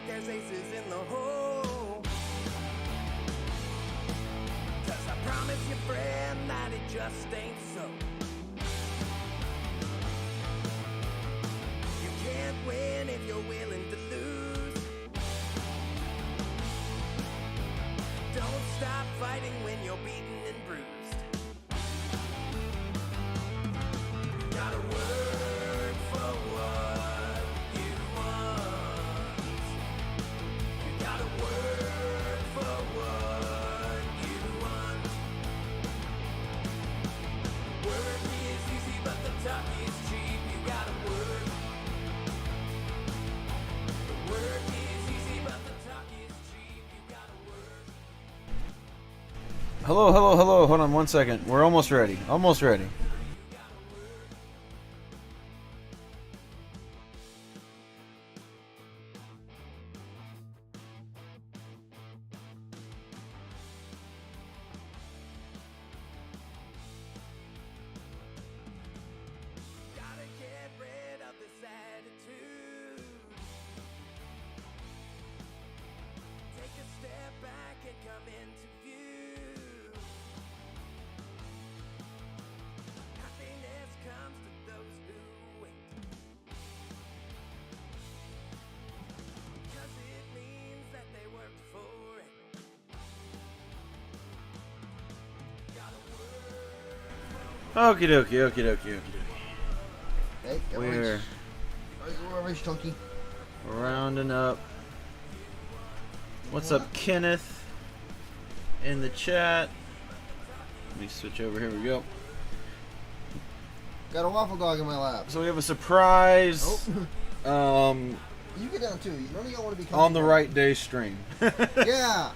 There's aces in the hole. 'Cause I promise you, friend, that it just ain't so. You can't win if you're willing to lose. Don't stop fighting when you're beaten and bruised. Gotta work for what you want. You gotta work for what you want. Work is easy, but the talk is cheap. You gotta work. The work is easy, but the talk is cheap. You gotta work. Hello, hello, hello. Hold on one second. We're almost ready. Almost ready. Gotta get rid of this attitude. Take a step back and come into view. Happiness comes to those who wait. 'Cause it means that they worked for it. Gotta work. Okie dokie, okie dokie, okie dokie. Hey, get We're rich, Chunky. rounding up. What's up, Kenneth? In the chat. Let me switch over. Here we go. Got a waffle dog in my lap. So we have a surprise. You get down too. None of y'all want to be On the right day stream. Yeah.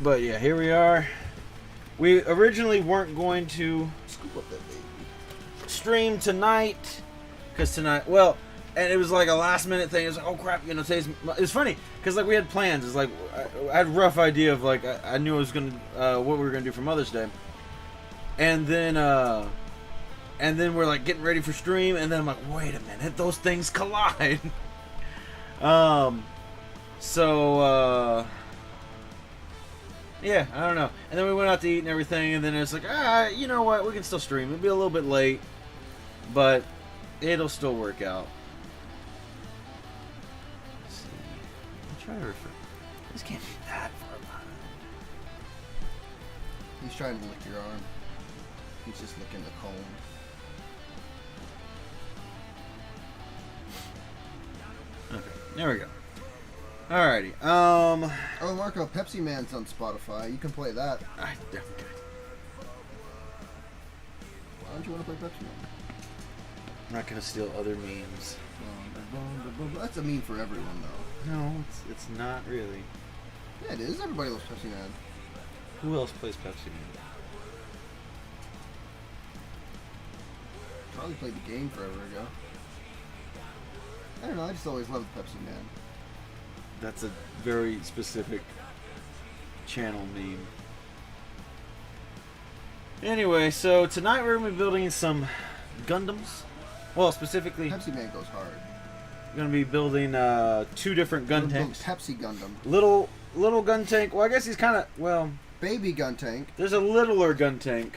But yeah, here we are. We originally weren't going to Scoop up that baby. stream tonight because tonight, well, and it was like a last minute thing. It was like, oh crap, you know, today's. It's funny because like we had plans. It's like I had a rough idea of like I knew I was gonna what we were gonna do for Mother's Day, and then we're like getting ready for stream, and then I'm like, wait a minute, those things collide. Yeah, I don't know. And then we went out to eat and everything, and then it's like, you know what, we can still stream. It'll be a little bit late, but it'll still work out. Let's see. I'll try to refer. This can't be that far behind. He's trying to lick your arm. He's just licking the cone. Okay, there we go. Alrighty. Oh, Marco, Pepsi Man's on Spotify. You can play that. I definitely. Why don't you want to play Pepsi Man? I'm not gonna steal other memes. That's a meme for everyone, though. No, it's not really. Yeah, it is. Everybody loves Pepsi Man. Who else plays Pepsi Man? Probably played the game forever ago. I don't know. I just always loved Pepsi Man. That's a very specific channel meme. Anyway, so tonight we're going to be building some Gundams. Well, specifically, Pepsi Man goes hard. we're going to be building 2 different Guntanks. Pepsi Gundam. Little Guntank. Well, I guess he's kind of, well, Baby Guntank. there's a littler Guntank.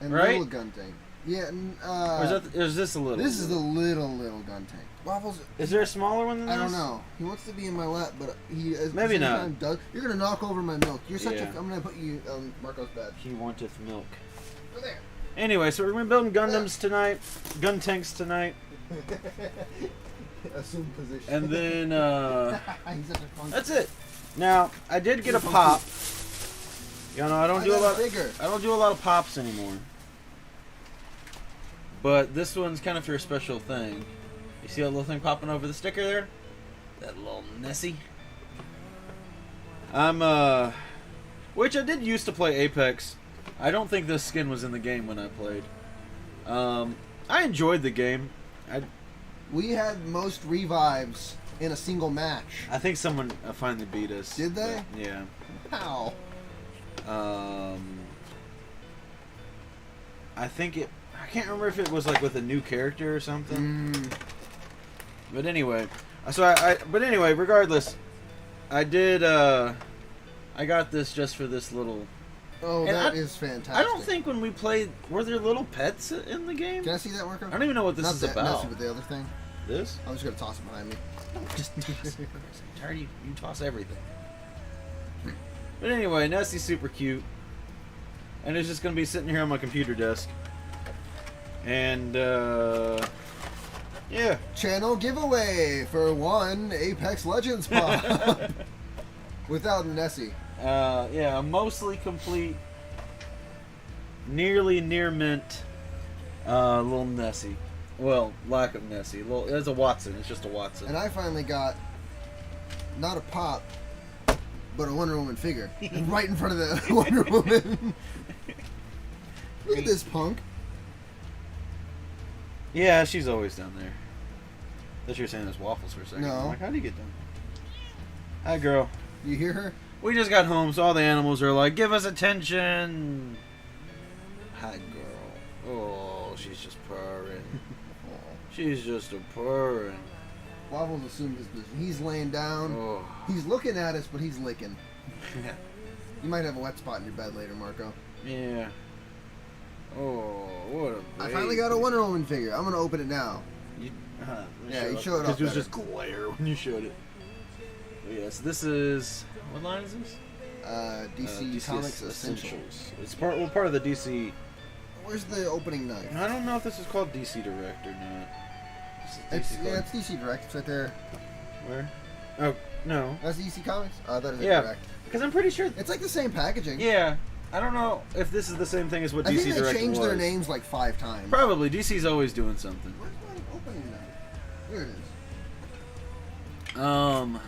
And Right? little Guntank. Yeah, Or is this a little? this is the little Guntank. Waffles. Is there a smaller one than this? I don't know. He wants to be in my lap, but he at Maybe the same not. time does. You're gonna knock over my milk. You're such Yeah. a. I'm gonna put you on Marco's bed. He wanteth milk. Go there. Anyway, so we're going to be building Gundams tonight. Guntanks tonight. Assume position. And then, He's such a fun. that's it. Now, I did get a pop. You know, I don't do a lot. Bigger. I don't do a lot of pops anymore. But this one's kind of for a special thing. You see that little thing popping over the sticker there? That little Nessie. I'm which I did used to play Apex. I don't think this skin was in the game when I played. I enjoyed the game. We had most revives in a single match. I think someone finally beat us. Did they? But, yeah. How? I think I can't remember if it was like with a new character or something. But anyway, but anyway, regardless, I did. I got this just for this little. Oh, that is fantastic. I don't think when we played, were there little pets in the game? Can I see that, Marco? I don't even know what this is about. Not the other thing. This? I'm just gonna toss it behind me. Just toss it. I'm tired of you toss everything. But anyway, Nessie's super cute. And it's just going to be sitting here on my computer desk. And, yeah. Channel giveaway for one Apex Legends pop. Without Nessie. Yeah, a mostly complete, nearly near mint, little Nessie. Well, lack of Nessie. It's a Watson. It's just a Watson. And I finally got, not a pop, but a Wonder Woman figure. Right in front of the Wonder Woman. Look at this punk. Yeah, she's always down there. I thought you were saying there's waffles for a second. No. I'm like, how do you get down there? Hi, girl. You hear her? We just got home, so all the animals are like, give us attention. Hi, girl. Oh, she's just purring. She's just a purring. Waffles assumed his position. He's laying down. Oh. He's looking at us, but he's licking. You might have a wet spot in your bed later, Marco. Yeah. Oh, what a baby. I finally got a Wonder Woman figure. I'm going to open it now. Yeah, you show it off because it was better. just glare when you showed it. But yes, this is... What line is this? DC Comics Essentials. It's part of the DC... Where's the opening knife? I don't know if this is called DC Direct or not. It's DC Direct. It's right there. Where? Oh, no. That's DC Comics? That is Yeah, Direct. because I'm pretty sure... It's like the same packaging. Yeah. I don't know if this is the same thing as what I DC think they Direct changed was. their names like 5 times. Probably. DC's always doing something. Where's my opening knife? Here it is.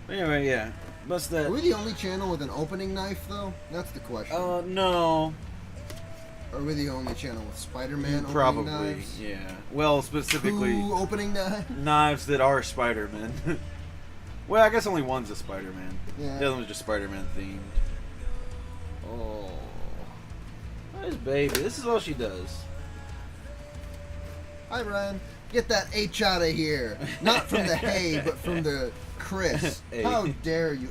Anyway, yeah. What's that? Are we the only channel with an opening knife, though? That's the question. No. Are we the only channel with Spider-Man opening Probably, knives? yeah. Well, specifically... 2 opening knives? Knives that are Spider-Man. Well, I guess only one's a Spider-Man. Yeah. The other one's just Spider-Man themed. Oh. Nice baby. This is all she does. Hi, Ryan. Get that H out of here. Not from the hay, but from the Chris. How dare you?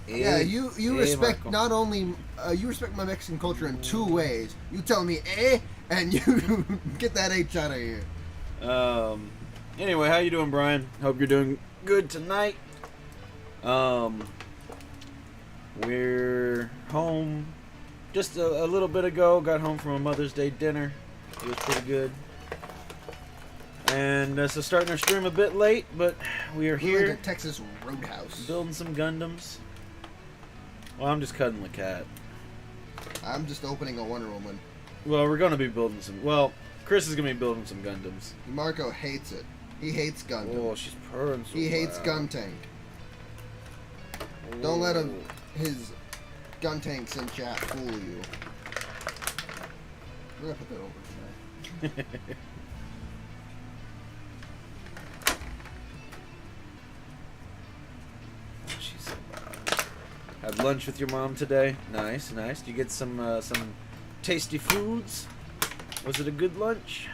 Yeah, you respect Marco. not only you respect my Mexican culture in 2 ways. You tell me and you get that H out of here. Anyway, how you doing, Brian? Hope you're doing good tonight. We're home just a little bit ago. Got home from a Mother's Day dinner. It was pretty good. And so starting our stream a bit late, but we are We're here like a Texas Roadhouse. building some Gundams. Well, I'm just cuddling the cat. I'm just opening a Wonder Woman. Well, we're gonna be building some. Well, Chris is gonna be building some Gundams. Marco hates it. He hates Gundam. Oh, she's purring so He hates loud. Guntank. Don't let his Guntanks in chat fool you. We're gonna put that over tonight. Oh, she's so loud. Had lunch with your mom today. Nice, nice. Did you get some tasty foods? Was it a good lunch?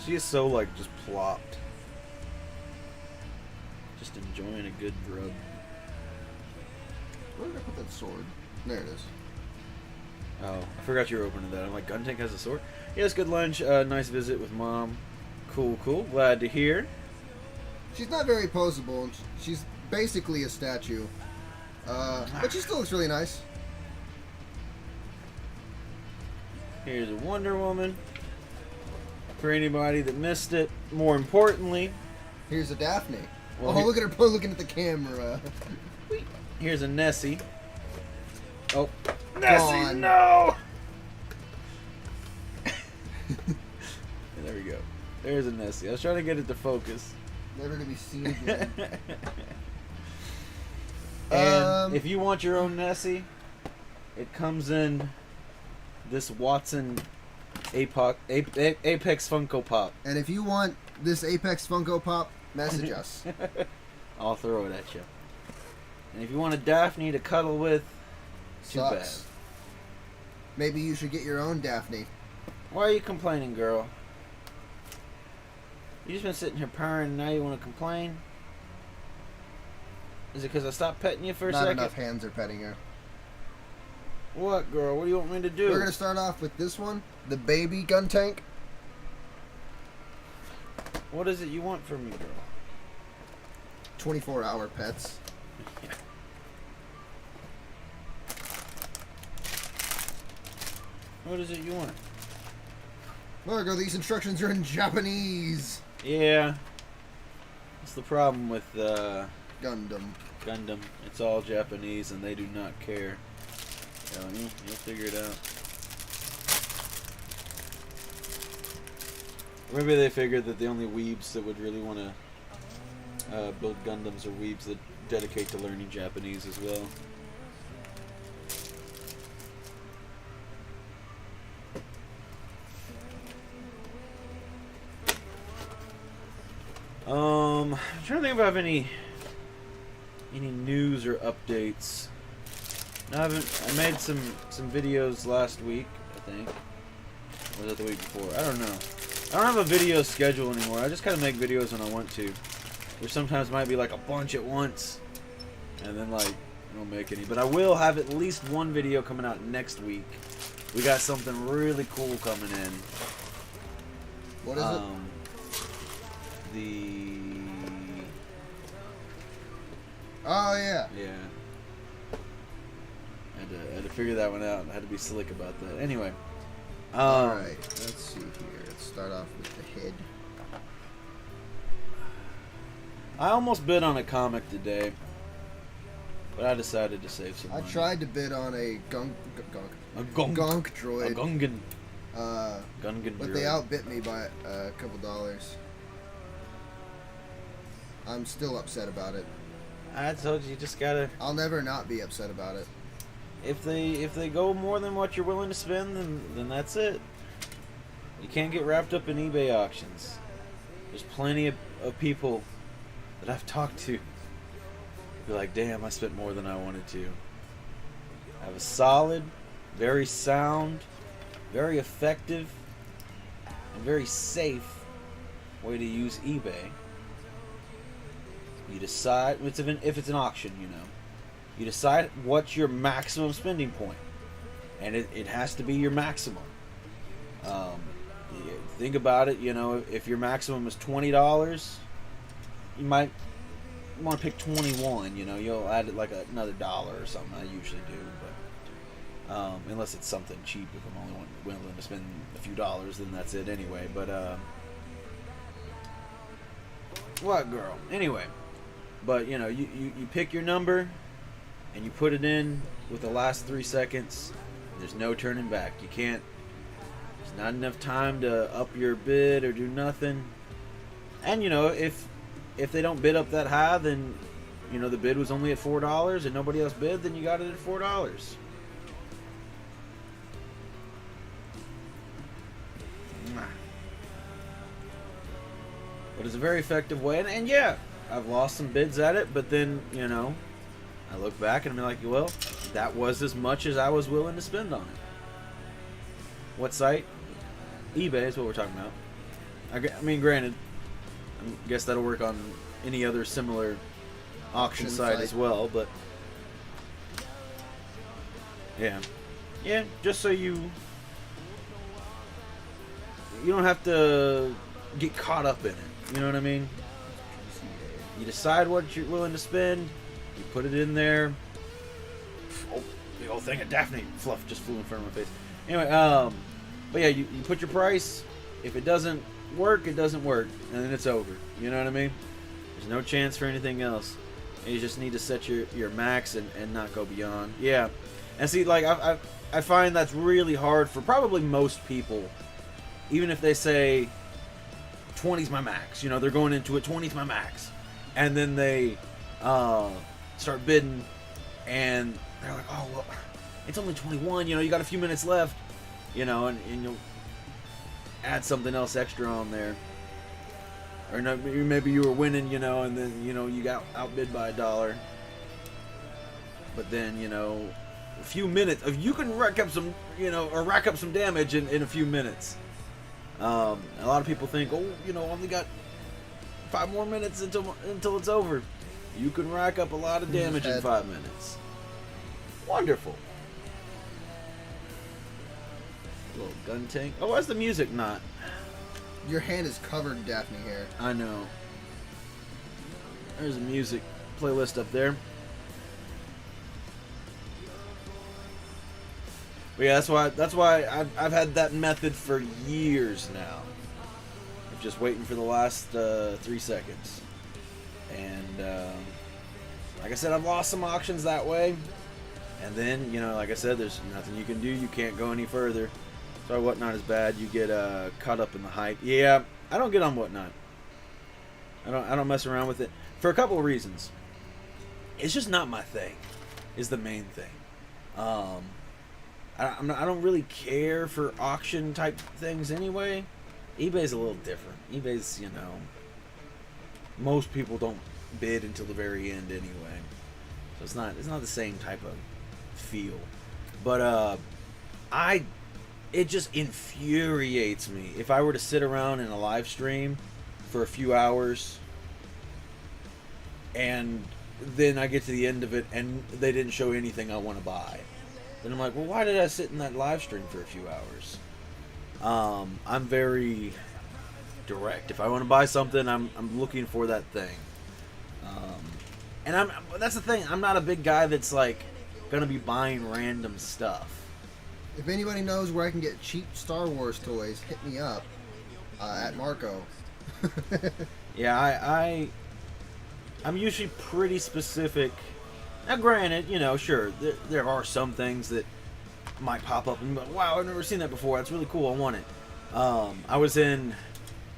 She is so like just plopped. Just enjoying a good rub. Where did I put that sword? There it is. Oh, I forgot you were opening that. I'm like, Guntank has a sword? Yes, good lunch. Nice visit with mom. Cool, cool. Glad to hear. She's not very poseable. She's basically a statue. But she still looks really nice. Here's a Wonder Woman. For anybody that missed it. More importantly, Here's a Daphne. Well, Look at her looking at the camera. here's a Nessie. Oh, Nessie, no! There's a Nessie. I was trying to get it to focus. Never to be seen again. And if you want your own Nessie, it comes in this Watson Apex Funko Pop. And if you want this Apex Funko Pop, message us. I'll throw it at you. And if you want a Daphne to cuddle with, too bad. Sucks. Maybe you should get your own Daphne. Why are you complaining, girl? You just been sitting here purring and now you want to complain? Is it because I stopped petting you for a Not second? enough hands are petting her. What, girl? What do you want me to do? We're going to start off with this one. The baby Guntank. What is it you want from me, girl? 24-hour pets. What is it you want? Margo, these instructions are in Japanese. Yeah. That's the problem with Gundam. Gundam. It's all Japanese and they do not care. So, you'll figure it out. Maybe they figured that the only weebs that would really want to build Gundams are weebs that dedicate to learning Japanese as well. I'm trying to think if I have any news or updates. No, I made some videos last week, I think. Or was that the week before? I don't know. I don't have a video schedule anymore. I just kind of make videos when I want to. There sometimes might be like a bunch at once, and then like I don't make any. But I will have at least one video coming out next week. We got something really cool coming in. What is it? Oh, yeah. Yeah. I had to figure that one out. I had to be slick about that. Anyway. Alright, let's see here. Let's start off with the head. I almost bid on a comic today, but I decided to save some I money. tried to bid on a gonk droid. A Gungan. But they outbid me by a couple dollars. I'm still upset about it. I told you just gotta. I'll never not be upset about it. If they go more than what you're willing to spend, then that's it. You can't get wrapped up in eBay auctions. There's plenty of people that I've talked to be like, damn, I spent more than I wanted to. I have a solid, very sound, very effective, and very safe way to use eBay. You decide, if it's an auction, you know. You decide what's your maximum spending point. And it has to be your maximum. Think about it, you know, if your maximum is $20, you might want to pick 21, you know. You'll add it like another dollar or something. I usually do, but unless it's something cheap. If I'm only willing to spend a few dollars, then that's it anyway. But, what, girl? Anyway. But, you know, you pick your number, and you put it in with the last 3 seconds. There's no turning back. You can't. There's not enough time to up your bid or do nothing. And, you know, if they don't bid up that high, then, you know, the bid was only at $4 and nobody else bid, then you got it at $4. But it's a very effective way. And yeah, I've lost some bids at it, but then, you know, I look back and I'm like, well, that was as much as I was willing to spend on it. What site? eBay is what we're talking about. I mean, granted, I guess that'll work on any other similar auction site as well, but yeah, just so you don't have to get caught up in it. You know what I mean? You decide what you're willing to spend. You put it in there. Oh, big old thing of Daphne fluff just flew in front of my face. Anyway, but yeah, you put your price. If it doesn't work, it doesn't work, and then it's over. You know what I mean? There's no chance for anything else. And you just need to set your max and not go beyond. Yeah, and see, like I find that's really hard for probably most people. Even if they say 20's my max. You know, they're going into it, 20's my max. And then they start bidding, and they're like, oh, well, it's only 21. You know, you got a few minutes left. You know, and you'll add something else extra on there. Or no, maybe you were winning, you know, and then, you know, you got outbid by $1. But then, you know, a few minutes, if you can rack up some, you know, or rack up some damage in a few minutes. A lot of people think, oh, you know, only got 5 more minutes until it's over. You can rack up a lot of damage in 5 minutes. Wonderful. Little Guntank. Oh, why's the music not? Your hand is covered in Daphne hair. I know. There's a music playlist up there. But yeah, that's why I've had that method for years now. I'm just waiting for the last 3 seconds. And like I said, I've lost some auctions that way. And then, you know, like I said, there's nothing you can do. You can't go any further. So Whatnot is bad. You get caught up in the hype. Yeah, I don't get on Whatnot. I don't mess around with it for a couple of reasons. It's just not my thing. Is the main thing. I don't really care for auction type things anyway. eBay's a little different. eBay's, you know, most people don't bid until the very end anyway. So it's not the same type of feel. But it just infuriates me if I were to sit around in a live stream for a few hours and then I get to the end of it and they didn't show anything I want to buy. Then I'm like, well, why did I sit in that live stream for a few hours? I'm very direct. If I want to buy something, I'm looking for that thing. And that's the thing. I'm not a big guy that's like gonna be buying random stuff. If anybody knows where I can get cheap Star Wars toys, hit me up at Marco. Yeah, I'm usually pretty specific. Now, granted, you know, sure, there are some things that might pop up and be like, wow, I've never seen that before. That's really cool. I want it. I was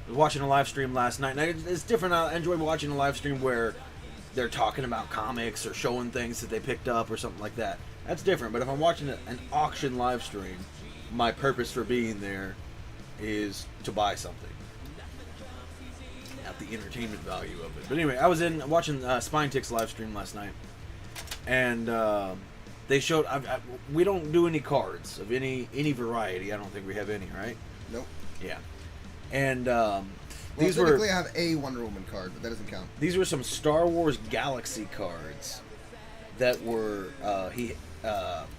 watching a live stream last night, and it's different. I enjoy watching a live stream where they're talking about comics or showing things that they picked up or something like that. That's different. But if I'm watching an auction live stream, my purpose for being there is to buy something. Not the entertainment value of it. But anyway, I was watching Spine Tick's live stream last night, and they showed. We don't do any cards of any variety. I don't think we have any, right? Nope. Yeah. And these technically I have a Wonder Woman card, but that doesn't count. These were some Star Wars Galaxy cards that were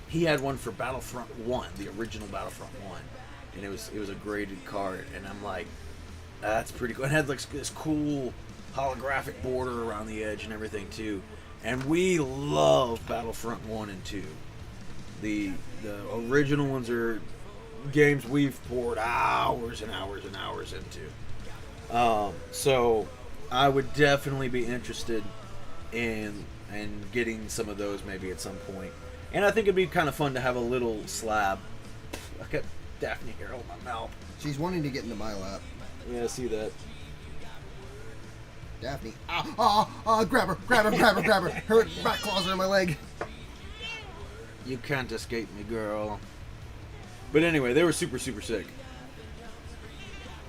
he had one for Battlefront 1, the original Battlefront 1, and it was a graded card, and I'm like, that's pretty cool. It had like this cool holographic border around the edge and everything too. And we love Battlefront 1 and 2. The original ones are games we've poured hours and hours and hours into. So I would definitely be interested in getting some of those maybe at some point. And I think it'd be kind of fun to have a little slab. I got Daphne here on my mouth. She's wanting to get into my lap. Yeah, I see that. Daphne. Grab her. Her back claws are in my leg. You can't escape me, girl. But anyway, they were super, super sick.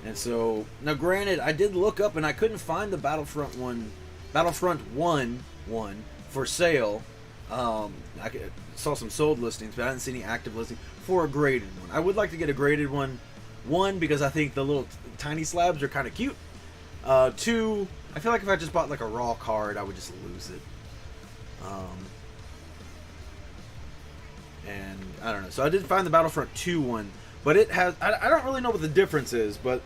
And so, now granted, I did look up and I couldn't find the Battlefront 1 for sale. I saw some sold listings, but I didn't see any active listings for a graded one. I would like to get a graded one. One, because I think the little tiny slabs are kind of cute. Two, I feel like if I just bought like a raw card, I would just lose it. And I don't know. So I did find the Battlefront 2 one, but it has. I don't really know what the difference is, but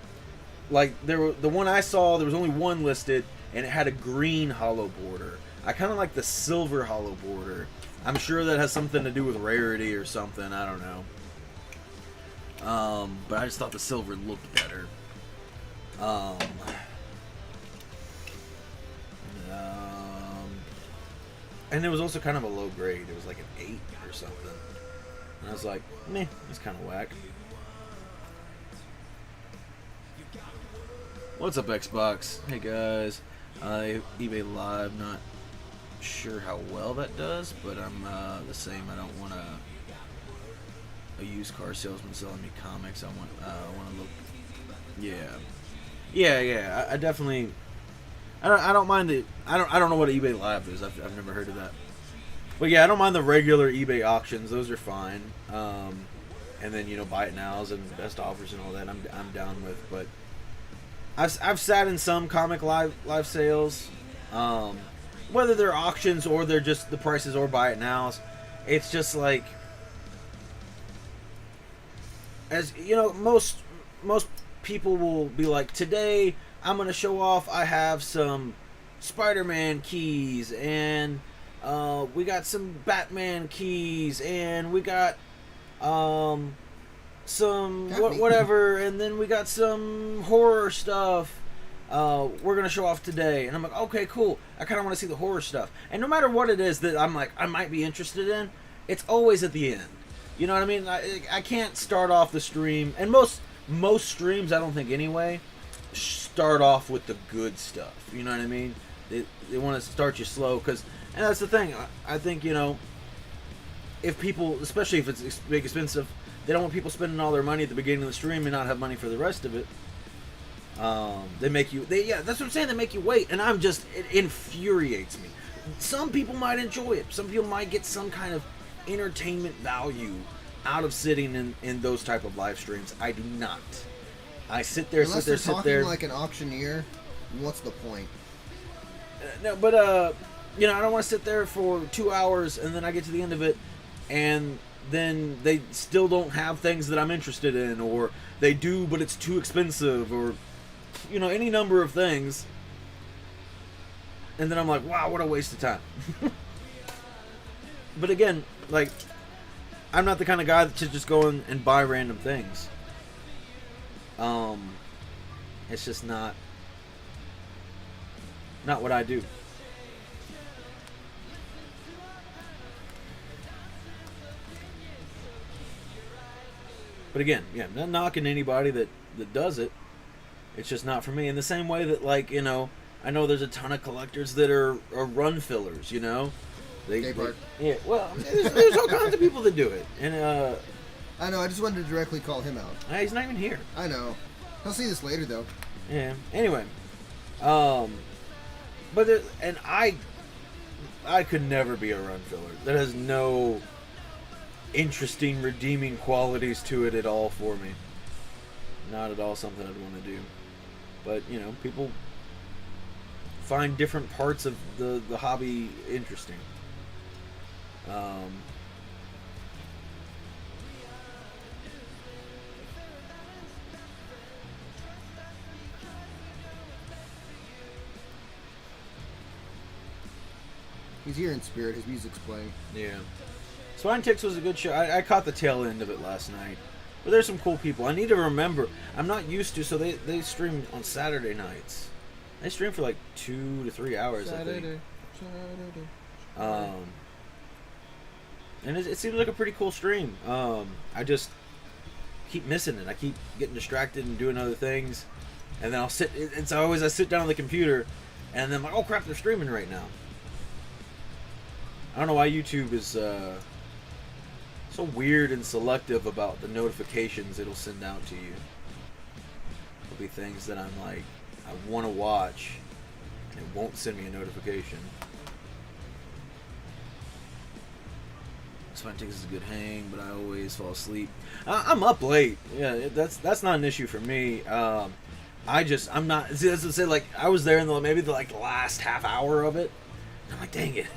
like the one I saw, there was only one listed, and it had a green hollow border. I kind of like the silver hollow border. I'm sure that has something to do with rarity or something. I don't know. But I just thought the silver looked better. And it was also kind of a low grade. It was like an 8 or something. And I was like, meh, it's kind of whack. What's up, Xbox? Hey guys, eBay Live. Not sure how well that does, but I'm the same. I don't want a used car salesman selling me comics. I want to look. Yeah. I definitely. I don't mind the. I don't know what eBay Live is. I've never heard of that. But yeah, I don't mind the regular eBay auctions. Those are fine. And then buy it nows and best offers and all that. I'm down with. But I've sat in some comic live sales, whether they're auctions or they're just the prices or buy it nows. It's just like, as most people will be like, today I'm gonna show off. I have some Spider-Man keys, and we got some Batman keys, and we got some whatever, and then we got some horror stuff we're gonna show off today. And I'm like, okay, cool. I kind of want to see the horror stuff, and no matter what it is that I'm like I might be interested in, it's always at the end. You know what I mean? I can't start off the stream, and most streams, I don't think anyway, start off with the good stuff. You know what I mean? They want to start you slow, and that's the thing. I think if people, especially if it's big expensive, they don't want people spending all their money at the beginning of the stream and not have money for the rest of it. They make you, that's what I'm saying. They make you wait, and it infuriates me. Some people might enjoy it. Some people might get some kind of entertainment value out of sitting in those type of live streams. I do not. I sit there, Unless they're talking like an auctioneer, what's the point? No, but I don't want to sit there for 2 hours and then I get to the end of it, and then they still don't have things that I'm interested in, or they do but it's too expensive, or any number of things, and then I'm like, wow, what a waste of time. But again, like, I'm not the kind of guy to just go and buy random things. It's just not what I do. But again, yeah, not knocking anybody that does it. It's just not for me. In the same way that, like, I know there's a ton of collectors that are run fillers, They, yeah, well, there's all kinds of people that do it. And I know, I just wanted to directly call him out. He's not even here. I know. He'll see this later, though. Yeah. Anyway, but I could never be a run filler. That has no interesting, redeeming qualities to it at all for me. Not at all something I'd want to do. But people find different parts of the hobby interesting. He's here in spirit. His music's playing. Yeah. Swine Ticks was a good show. I caught the tail end of it last night. But there's some cool people. I need to remember. I'm not used to, so they stream on Saturday nights. They stream for like 2 to 3 hours, I think. And it seems like a pretty cool stream. I just keep missing it. I keep getting distracted and doing other things. And then I sit down on the computer, and then I'm like, oh crap, they're streaming right now. I don't know why YouTube is so weird and selective about the notifications it'll send out to you. It'll be things that I'm like, I want to watch, and it won't send me a notification. Swine Ticks is a good hang, but I always fall asleep. I'm up late. Yeah, that's not an issue for me. I'm not. See, that's what I say. Like, I was there in the last half hour of it. And I'm like, dang it.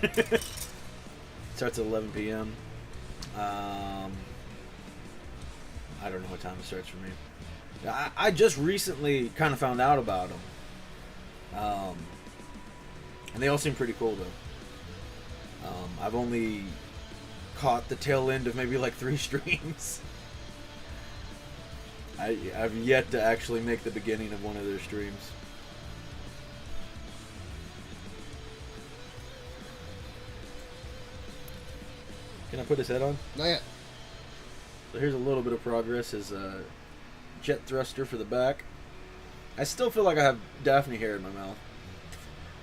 Starts at 11 p.m. I don't know what time it starts for me. I just recently kind of found out about them. And they all seem pretty cool, though. I've only caught the tail end of maybe like 3 streams. I've yet to actually make the beginning of one of their streams. Can I put his head on? Not yet. So here's a little bit of progress. His jet thruster for the back. I still feel like I have Daphne hair in my mouth.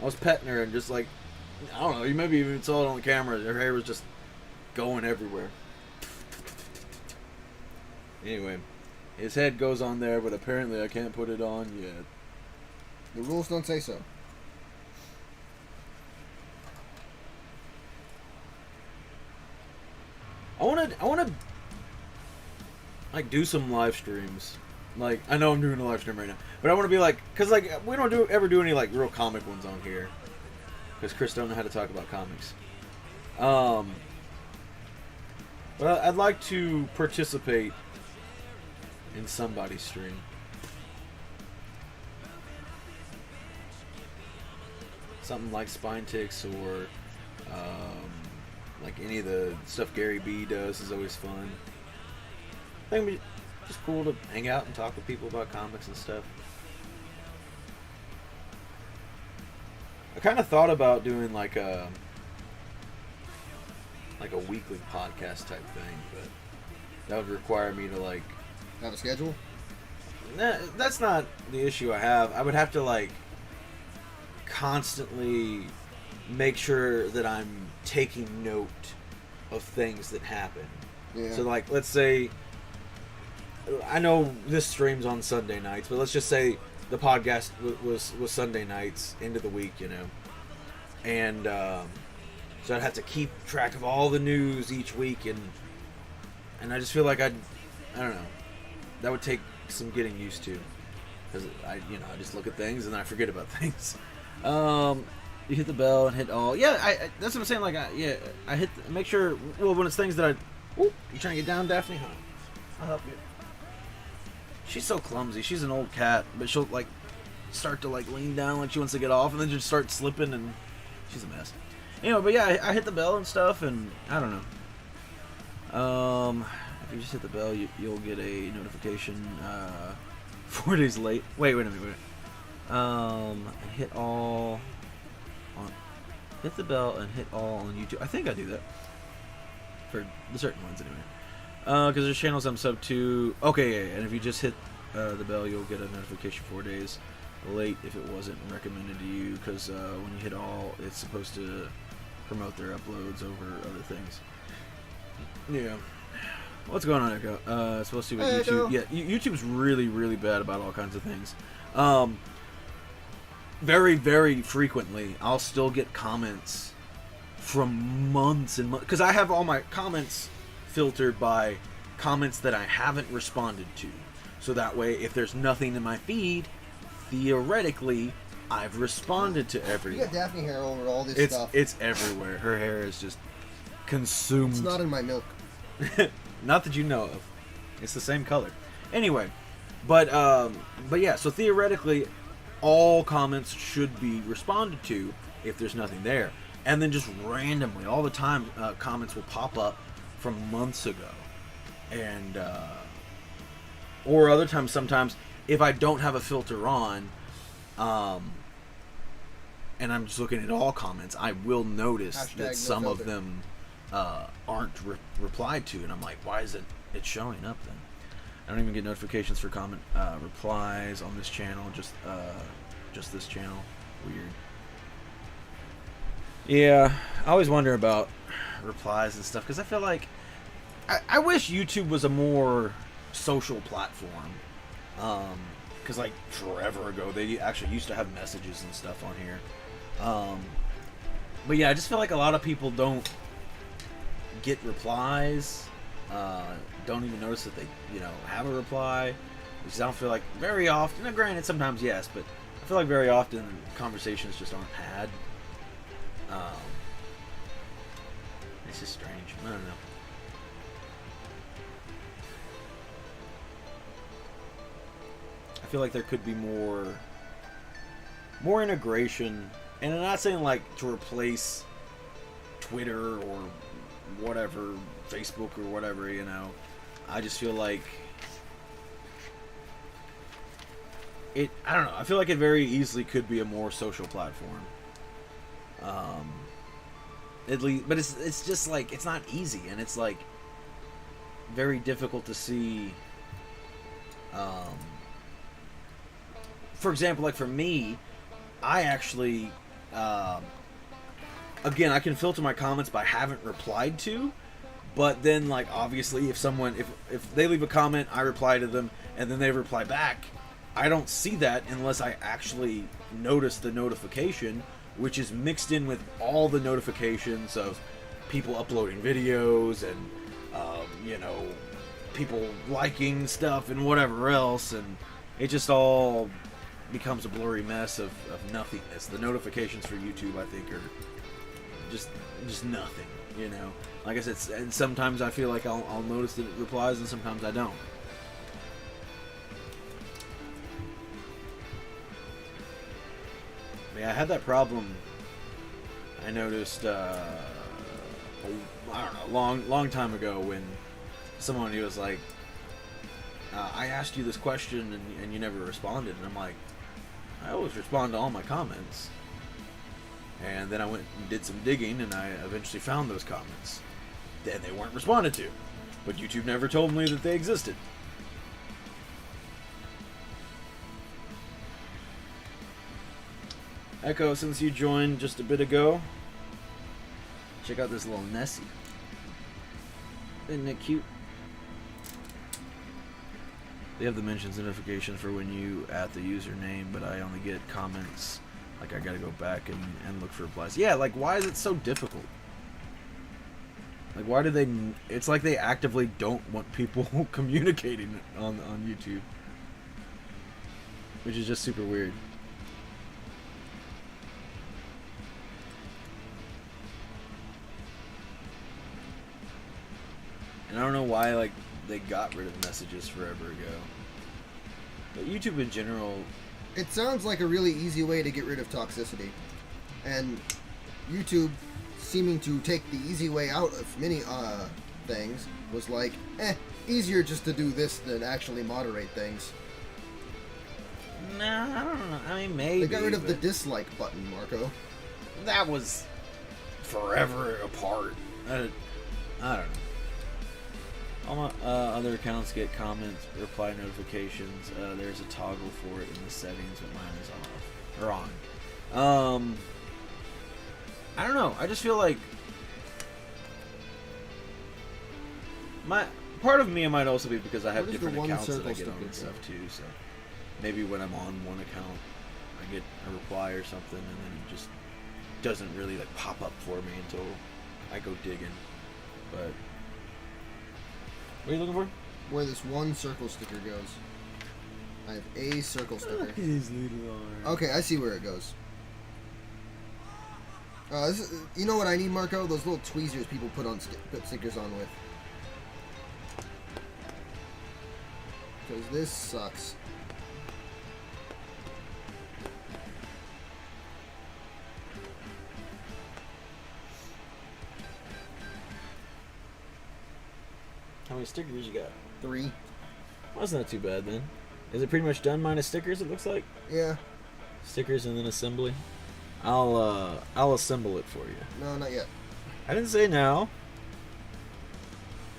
I was petting her and just like, I don't know, you maybe even saw it on the camera. Her hair was just going everywhere. Anyway, his head goes on there, but apparently I can't put it on yet. The rules don't say so. I wanna like do some live streams. Like, I know I'm doing a live stream right now, but I want to be like, cause like we don't ever do any like real comic ones on here, cause Chris don't know how to talk about comics. But I'd like to participate in somebody's stream. Something like Spine Ticks or like any of the stuff Gary B does is always fun. I think it'd be just cool to hang out and talk with people about comics and stuff. I kind of thought about doing like a weekly podcast type thing, but that would require me to like Have a schedule? Nah, that's not the issue I have. I would have to like constantly make sure that I'm taking note of things that happen. Yeah. So like, let's say, I know this stream's on Sunday nights, but let's just say the podcast was Sunday nights into the week, you know, and so I'd have to keep track of all the news each week, and I just feel like I don't know, that would take some getting used to, because I just look at things and I forget about things. You hit the bell and hit all. Yeah, I that's what I'm saying. Like, I hit. Make sure. Well, when it's things that I. Ooh, you trying to get down, Daphne? Huh? I'll help you. She's so clumsy. She's an old cat, but she'll like start to like lean down like she wants to get off, and then just start slipping, and she's a mess. Anyway, but yeah, I hit the bell and stuff, and I don't know. If you just hit the bell, you'll get a notification 4 days late. Wait a minute. Hit all on. Hit the bell and hit all on YouTube. I think I do that for the certain ones anyway. Because there's channels I'm sub to. Okay, yeah, and if you just hit the bell, you'll get a notification 4 days late if it wasn't recommended to you. Because when you hit all, it's supposed to promote their uploads over other things. Yeah. What's going on, Echo? Supposed to be with YouTube. Yeah, YouTube's really, really bad about all kinds of things. Very, very frequently, I'll still get comments from months and months, because I have all my comments filtered by comments that I haven't responded to. So that way, if there's nothing in my feed, theoretically, I've responded to everything. You got Daphne hair over all this stuff. It's everywhere. Her hair is just consumed. It's not in my milk. Not that you know of. It's the same color. Anyway, but yeah. So theoretically, all comments should be responded to if there's nothing there. And then just randomly, all the time, comments will pop up from months ago, and or other times. Sometimes if I don't have a filter on, and I'm just looking at all comments, I will notice that some of them aren't replied to, and I'm like, why isn't it showing up then? I don't even get notifications for comment replies on this channel, just this channel. Weird. Yeah, I always wonder about replies and stuff, because I feel like I wish YouTube was a more social platform, because like forever ago they actually used to have messages and stuff on here, but yeah, I just feel like a lot of people don't get replies, don't even notice that they have a reply, because I don't feel like very often, now granted sometimes yes, but I feel like very often conversations just aren't had. It's just strange. I don't know. I feel like there could be more integration, and I'm not saying like to replace Twitter or whatever, Facebook or whatever, I just feel like I don't know, I feel like it very easily could be a more social platform. At least, but it's just like, it's not easy, and it's like very difficult to see for example, like for me, I actually, again, I can filter my comments by haven't replied to, but then like obviously if someone, if they leave a comment, I reply to them, and then they reply back, I don't see that unless I actually notice the notification, which is mixed in with all the notifications of people uploading videos and, you know, people liking stuff and whatever else, and it just all becomes a blurry mess of nothingness. The notifications for YouTube, I think, are just nothing, you know. Like I said, and sometimes I feel like I'll notice the replies, and sometimes I don't. Yeah, I had that problem. I noticed, I don't know, long time ago when someone who was like, I asked you this question and you never responded, and I'm like, I always respond to all my comments. And then I went and did some digging, and I eventually found those comments. And they weren't responded to, but YouTube never told me that they existed. Echo, since you joined just a bit ago, check out this little Nessie. Isn't it cute? They have the mentions notifications for when you add the username, but I only get comments. Like, I gotta go back and look for replies. Yeah, like, why is it so difficult? Like, why do they... It's like they actively don't want people communicating on YouTube. Which is just super weird. And I don't know why, like, they got rid of messages forever ago. But YouTube in general... It sounds like a really easy way to get rid of toxicity. And YouTube, seeming to take the easy way out of many things, was like, easier just to do this than actually moderate things. Nah, I don't know. I mean, maybe. They got rid of the dislike button, Marco. That was forever apart. I don't know. All my other accounts get comments, reply notifications. There's a toggle for it in the settings, but mine is off. Or on. I don't know. I just feel like... Part of me might also be because I have different accounts that I get on and stuff too, so... Maybe when I'm on one account, I get a reply or something, and then it just doesn't really like pop up for me until I go digging. But... What are you looking for? Where this one circle sticker goes. I have a circle sticker. Okay, I see where it goes. You know what I need, Marco? Those little tweezers people put stickers on with. Because this sucks. How many stickers you got? 3. Well, that's not too bad then. Is it pretty much done minus stickers, it looks like? Yeah. Stickers and then assembly. I'll assemble it for you. No, not yet. I didn't say now.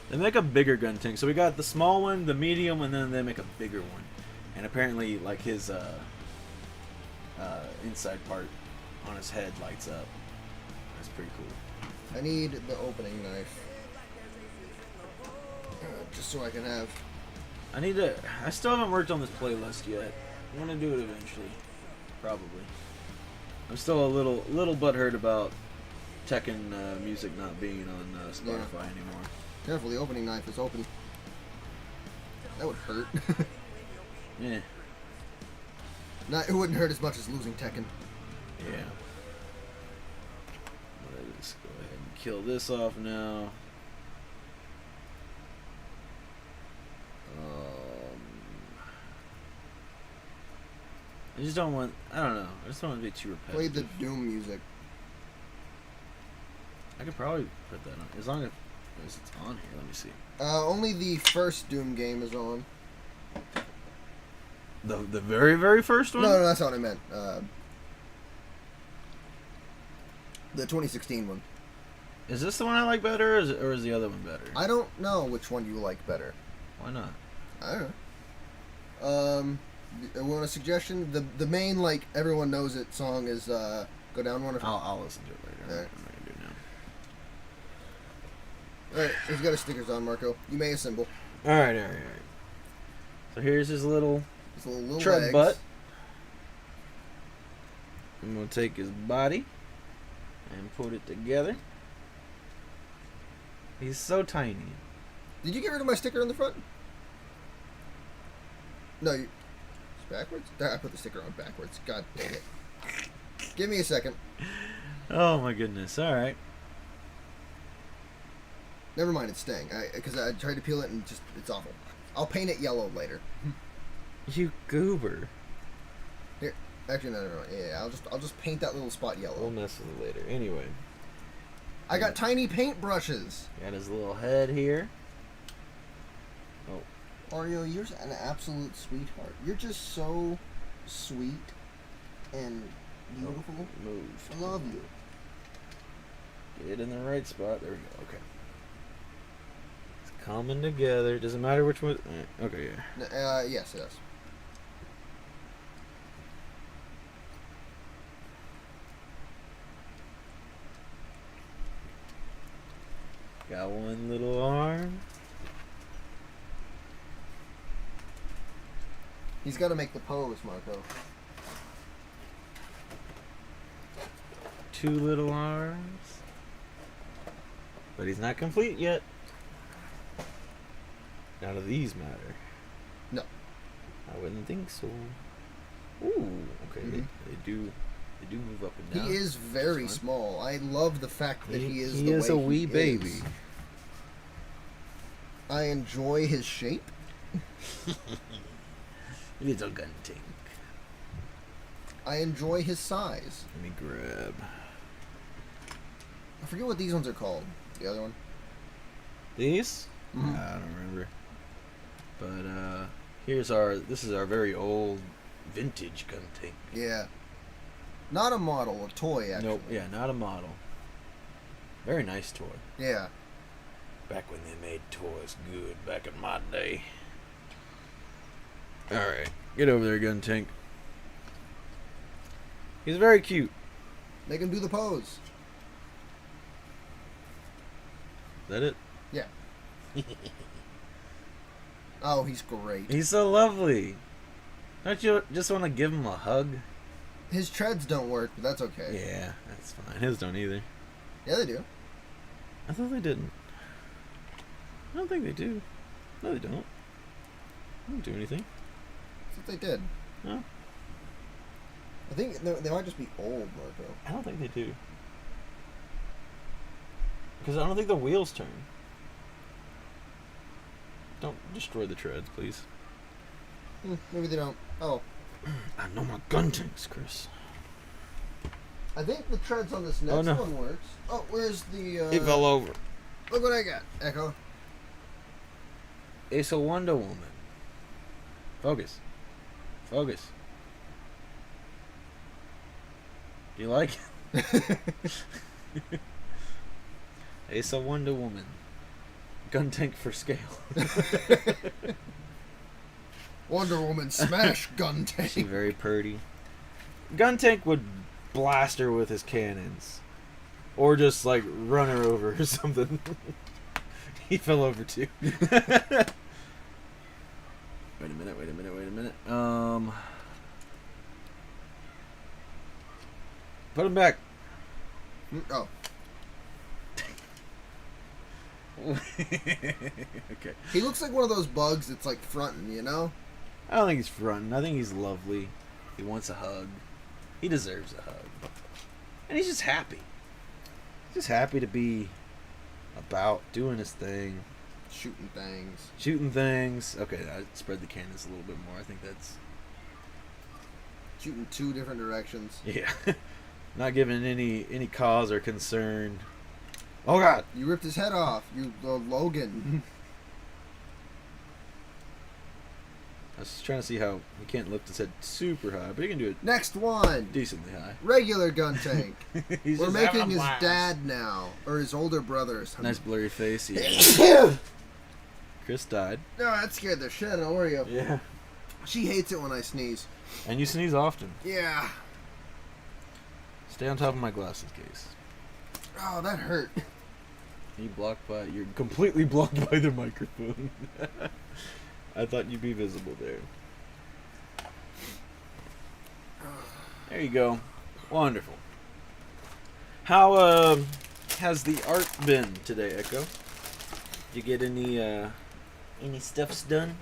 They make a bigger Guntank. So we got the small one, the medium, and then they make a bigger one. And apparently, like, his inside part on his head lights up. That's pretty cool. I need the opening knife. Just so I can have... I still haven't worked on this playlist yet. I'm gonna do it eventually. Probably. I'm still a little butthurt about Tekken music not being on Spotify anymore. Careful, the opening knife is open. That would hurt. Yeah. It wouldn't hurt as much as losing Tekken. Yeah. Let's go ahead and kill this off now. I just don't want... I don't know. I just don't want to be too repetitive. Play the Doom music. I could probably put that on. As long as it's on here. Let me see. Only the first Doom game is on. The very, very first one? No, that's not what I meant. The 2016 one. Is this the one I like better, or is the other one better? I don't know which one you like better. Why not? I don't know. Want a suggestion? The main, like, everyone knows it song is Go Down One. I'll listen to it later. All right. I'm not gonna do it now. Alright, he's got his stickers on, Marco. You may assemble. Alright. So here's his little tread legs. butt. I'm gonna take his body and put it together. He's so tiny. Did you get rid of my sticker on the front? No, it's backwards? I put the sticker on backwards. God dang it. Give me a second. Oh my goodness. Alright. Never mind, it's staying. Because I tried to peel it and it's awful. I'll paint it yellow later. You goober. Here, actually, no, never mind. Yeah, I'll just paint that little spot yellow. We'll mess with it later. Anyway. I got tiny paint brushes. Got his little head here. Oh. Oreo, you're an absolute sweetheart. You're just so sweet and beautiful. Move. I love you. Get in the right spot. There we go. Okay. It's coming together. Doesn't matter which one. Okay, yeah. Yes, it does. Got one little arm. He's got to make the pose, Marco. Two little arms. But he's not complete yet. None of these matter. No. I wouldn't think so. Ooh, okay. Mhm. They do move up and down. He is very That's fine. small. I love the fact that he is He the is way a wee he baby. is. I enjoy his shape. Little Guntank. I enjoy his size. Let me grab. I forget what these ones are called. The other one. These? Mhm. I don't remember. But this is our very old vintage Guntank. Yeah. Not a model, a toy, actually. Nope, yeah, not a model. Very nice toy. Yeah. Back when they made toys good, back in my day. Alright, get over there, Guntank. He's very cute. Make him do the pose. Is that it? Yeah. Oh, he's great. He's so lovely. Don't you just want to give him a hug? His treads don't work, but that's okay. Yeah, that's fine. His don't either. Yeah, they do. I thought they didn't. I don't think they do. No, they don't. They don't do anything. I thought they did. No, I think they might just be old, Marco. I don't think they do. Because I don't think the wheels turn. Don't destroy the treads, please. Maybe they don't. Oh. I know my Guntanks, Chris. I think the treads on this next Oh, no. one works. Oh, where's the... He fell over. Look what I got, Echo. It's a Wonder Woman. Focus. Focus. Do you like it? It's a Wonder Woman. Guntank for scale. Wonder Woman smash She's Guntank. very purty. Guntank would blast her with his cannons. Or just, like, run her over or something. He fell over, too. Wait a minute. Put him back. Oh. Okay. He looks like one of those bugs that's like fronting, you know? I don't think he's fronting. I think he's lovely. He wants a hug. He deserves a hug. And he's just happy. He's just happy to be about doing his thing. Shooting things. Shooting things. Okay, I spread the cannons a little bit more. I think that's... Shooting two different directions. Yeah. Not giving any cause or concern. Oh, God. You ripped his head off. You, Logan. I was trying to see how he can't lift his head super high, but he can do it Next one. decently high. Regular Guntank. He's We're just having making a his blast. dad now. Or his older brother or something. Nice blurry face. Yeah. No, Chris died. that scared the shit out of Oreo. Yeah. She hates it when I sneeze. And you sneeze often. Yeah. Stay on top of my glasses case. Oh, that hurt. You're completely blocked by the microphone. I thought you'd be visible there. There you go. Wonderful. How has the art been today, Echo? Did you get any stuffs done?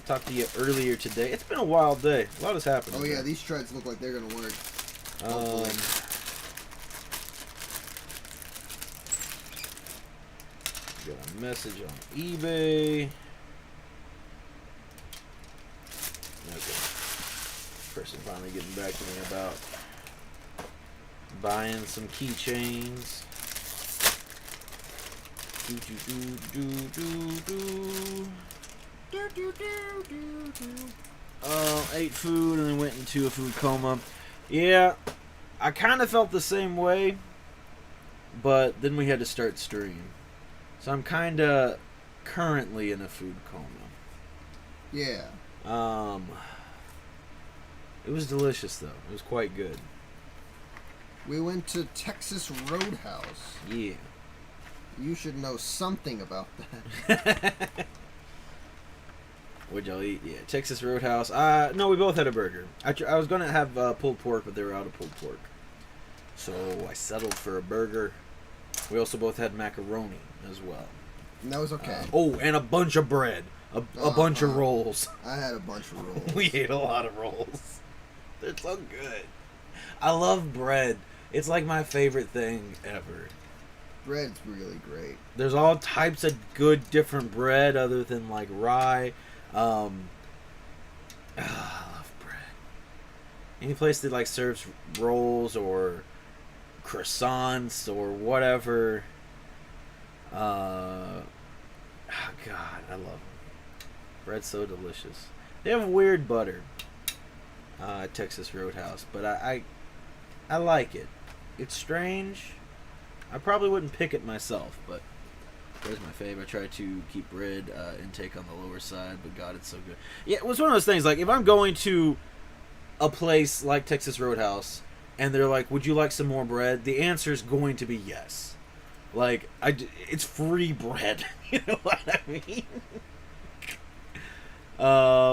Talked to you earlier today. It's been a wild day. A lot has happened. Oh yeah, these shreds look like they're gonna work. Got a message on eBay. Okay. Person finally getting back to me about buying some keychains. Ate food and then went into a food coma. Yeah, I kind of felt the same way, but then we had to start stream. So I'm kind of currently in a food coma. Yeah. It was delicious though. It was quite good. We went to Texas Roadhouse. Yeah. You should know something about that. What'd y'all eat? Yeah, Texas Roadhouse. No, we both had a burger. I was gonna have pulled pork, but they were out of pulled pork, so I settled for a burger. We also both had macaroni as well. And that was okay. And a bunch of bread. A bunch of rolls. I had a bunch of rolls. We ate a lot of rolls. They're so good. I love bread. It's like my favorite thing ever. Bread's really great. There's all types of good different bread other than like rye. I love bread. Any place that like serves rolls or croissants or whatever. Oh God, I love them. Bread's so delicious. They have weird butter at Texas Roadhouse, but I like it. It's strange. I probably wouldn't pick it myself, but bread's my fave. I try to keep bread intake on the lower side, but God, it's so good. Yeah, it was one of those things, like, if I'm going to a place like Texas Roadhouse, and they're like, would you like some more bread? The answer is going to be yes. Like, it's free bread. You know what I mean?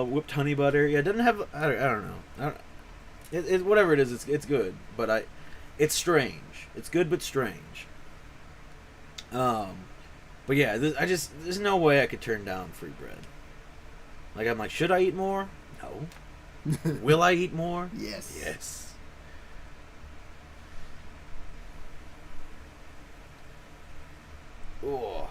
Whipped honey butter. Yeah, it doesn't have. I don't know. Whatever it is, it's good. But it's strange. It's good but strange. But yeah, there's no way I could turn down free bread. Like, I'm like, should I eat more? No. Will I eat more? Yes. Yes. Oh.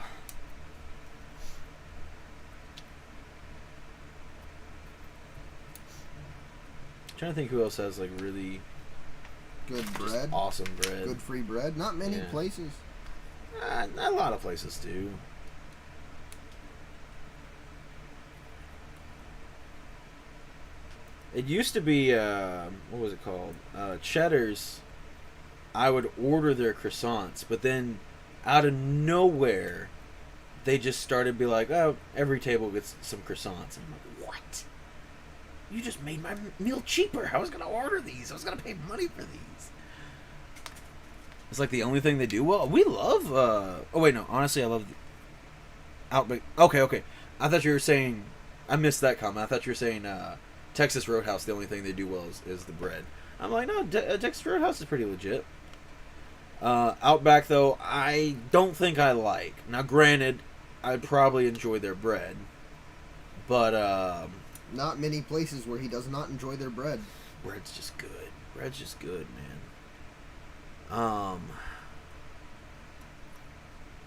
Trying to think who else has like really good bread, awesome bread, good free bread. Not many places. A lot of places do. It used to be what was it called? Cheddar's. I would order their croissants, but then out of nowhere, they just started to be like, "Oh, every table gets some croissants." And I'm like, "What? You just made my meal cheaper. I was gonna order these. I was gonna pay money for these." It's like the only thing they do well. We love. Oh wait, no. Honestly, I love Outback. Okay. I thought you were saying. I missed that comment. I thought you were saying Texas Roadhouse. The only thing they do well is the bread. I'm like, no. Texas Roadhouse is pretty legit. Outback though, I don't think I like. Now, granted, I'd probably enjoy their bread, but not many places where he does not enjoy their bread. Bread's just good. Bread's just good, man.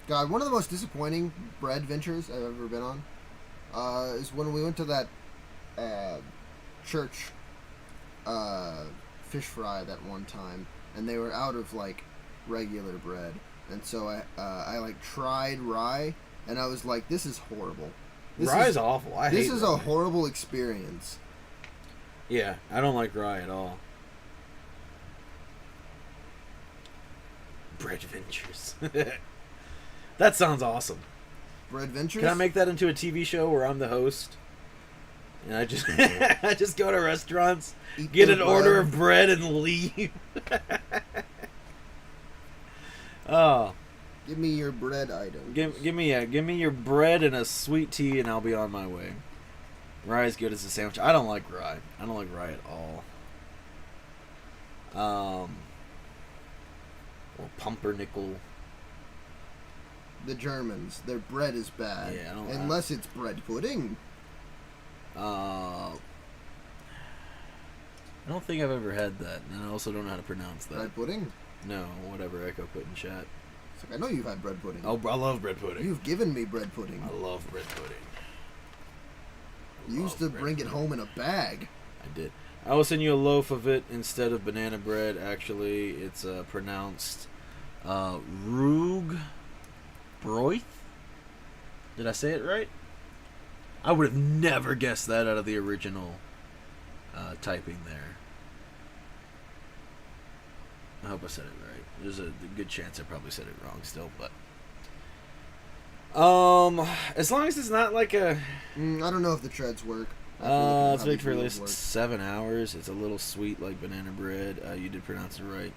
God, one of the most disappointing bread ventures I've ever been on is when we went to that church fish fry that one time, and they were out of like regular bread, and so I like tried rye, and I was like, this is horrible. Rye is awful. This is a horrible experience. Yeah, I don't like rye at all. Bread Ventures. That sounds awesome. Bread Ventures? Can I make that into a TV show where I'm the host? And I just I just go to restaurants, Eat get their an order bread. of bread, and leave. Oh, Give me your bread item. give me your bread and a sweet tea, and I'll be on my way. Rye is good as a sandwich. I don't like rye. I don't like rye at all. Or pumpernickel. The Germans, their bread is bad. Yeah, I don't- unless it's bread pudding. I don't think I've ever had that, and I also don't know how to pronounce that. Bread pudding? No, whatever Echo put in chat. It's like, I know you've had bread pudding. Oh, I love bread pudding. You've given me bread pudding. I love bread pudding. You used to bring it home in a bag. I did. I will send you a loaf of it instead of banana bread. Actually, it's pronounced Rug Broith. Did I say it right? I would have never guessed that out of the original typing there. I hope I said it right. There's a good chance I probably said it wrong still, but as long as it's not like a I don't know if the treads work. it's baked for at least 7 hours. It's a little sweet like banana bread. You did pronounce it right.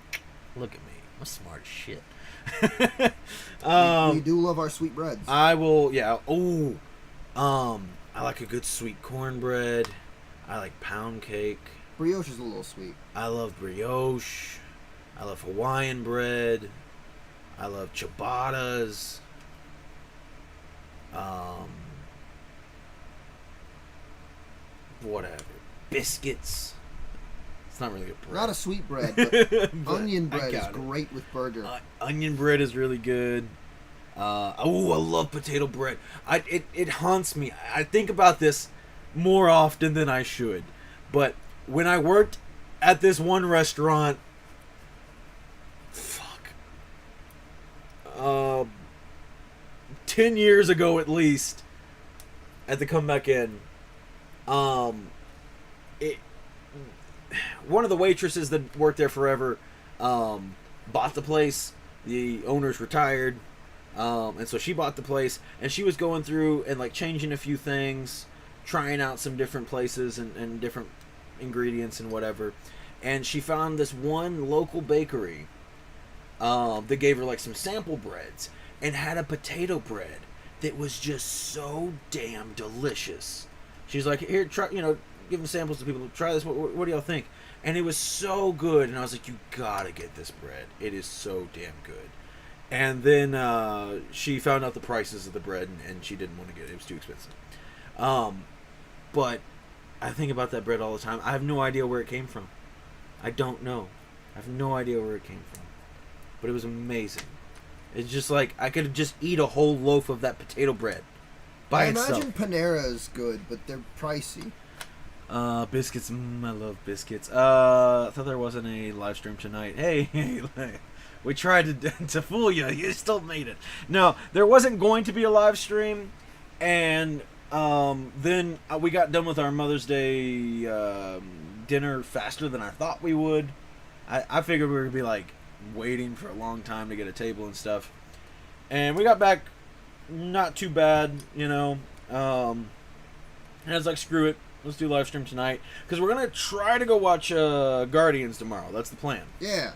Look at me. I'm smart as shit. We do love our sweet breads. I will, yeah. Oh, I like a good sweet cornbread. I like pound cake. Brioche is a little sweet. I love brioche. I love Hawaiian bread. I love ciabattas. Whatever. Biscuits. It's not really a bread. Not a sweet bread, but onion I bread is got it. great with burger. Onion bread is really good. I love potato bread. It haunts me. I think about this more often than I should. But when I worked at this one restaurant, 10 years ago at least, I had to come back in. One of the waitresses that worked there forever bought the place. The owners retired, and so she bought the place, and she was going through and like changing a few things, trying out some different places and different ingredients and whatever. And she found this one local bakery that gave her like some sample breads and had a potato bread that was just so damn delicious. She's like, here, try, giving samples to people. Try this. What do y'all think? And it was so good. And I was like, you gotta get this bread. It is so damn good. And then she found out the prices of the bread, and she didn't want to get it. It was too expensive. But I think about that bread all the time. I have no idea where it came from. I don't know. I have no idea where it came from. But it was amazing. It's just like I could just eat a whole loaf of that potato bread by I itself. imagine Panera is good, but they're pricey. Biscuits. I love biscuits. I thought there wasn't a live stream tonight. Hey, we tried to fool you. You still made it. No, there wasn't going to be a live stream, and then we got done with our Mother's Day dinner faster than I thought we would. I figured we were gonna be like waiting for a long time to get a table and stuff, and we got back not too bad, and I was like, screw it. Let's do live stream tonight because we're gonna try to go watch Guardians tomorrow. That's the plan. Yeah.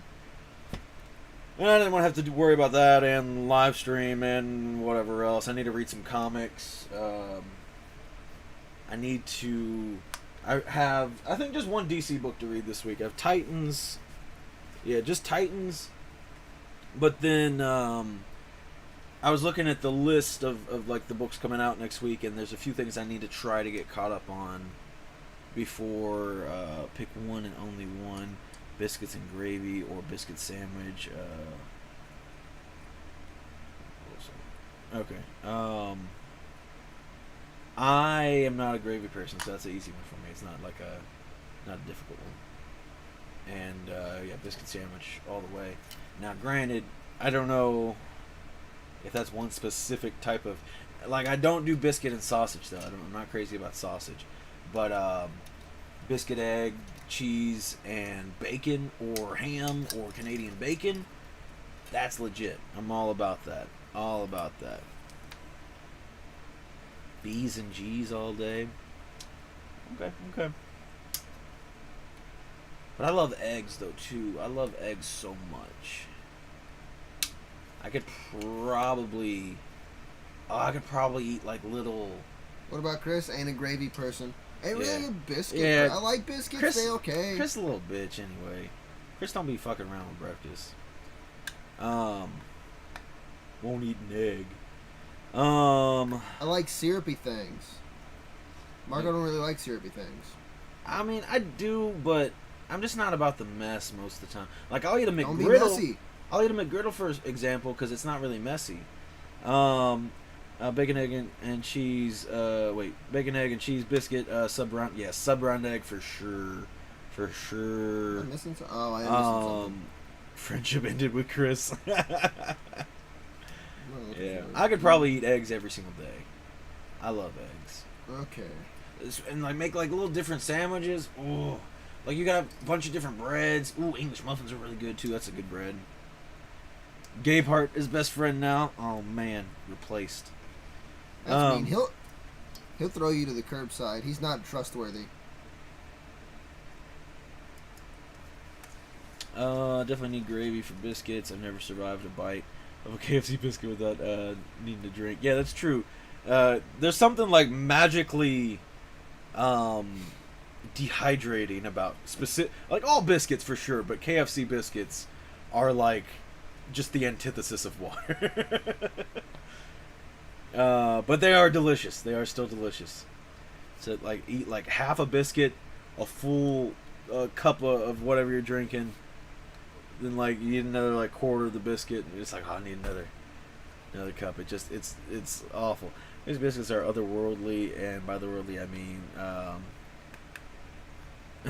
And I didn't want to have to worry about that and live stream and whatever else. I need to read some comics. I think just one DC book to read this week. I have Titans. Yeah, just Titans. But then I was looking at the list of like the books coming out next week, and there's a few things I need to try to get caught up on before pick one and only one: biscuits and gravy or biscuit sandwich. Okay. I am not a gravy person, so that's an easy one for me. It's not a difficult one. And yeah, biscuit sandwich all the way. Now, granted, I don't know if that's one specific type of, like, I don't do biscuit and sausage though. I'm not crazy about sausage, but biscuit, egg, cheese, and bacon, or ham, or Canadian bacon, that's legit. I'm all about that. All about that. B's and G's all day. Okay. Okay. But I love eggs though too. I love eggs so much. I could probably, eat like little. What about Chris? Ain't a gravy person. Ain't really Yeah. a biscuit. Yeah. I like biscuits. Chris, they okay. Chris a little bitch anyway. Chris don't be fucking around with breakfast. Won't eat an egg. I like syrupy things. Marco don't really like syrupy things. I mean, I do, but I'm just not about the mess most of the time. Like, I'll eat a Don't be McGriddle. messy. I'll eat a McGriddle for example because it's not really messy. Bacon, egg, and cheese. Bacon, egg, and cheese biscuit. Sub round. Yeah, sub round egg for sure. For sure. I'm missing some. Oh, I am missing something. Friendship ended with Chris. Well, Yeah, I could probably eat eggs every single day. I love eggs. Okay. And like make like little different sandwiches. Ooh. Like you got a bunch of different breads. Ooh, English muffins are really good too. That's a good bread. Gabe Hart is best friend now. Oh man, replaced. That's mean. He'll throw you to the curbside. He's not trustworthy. Definitely need gravy for biscuits. I've never survived a bite of a KFC biscuit without needing to drink. Yeah, that's true. There's something like magically dehydrating about like all biscuits for sure, but KFC biscuits are like just the antithesis of water. But they are delicious. They are still delicious. So like eat like half a biscuit, a full cup of whatever you're drinking, then like you eat another like quarter of the biscuit, and it's like, oh, I need another cup. It's awful. These biscuits are otherworldly, and by otherworldly I mean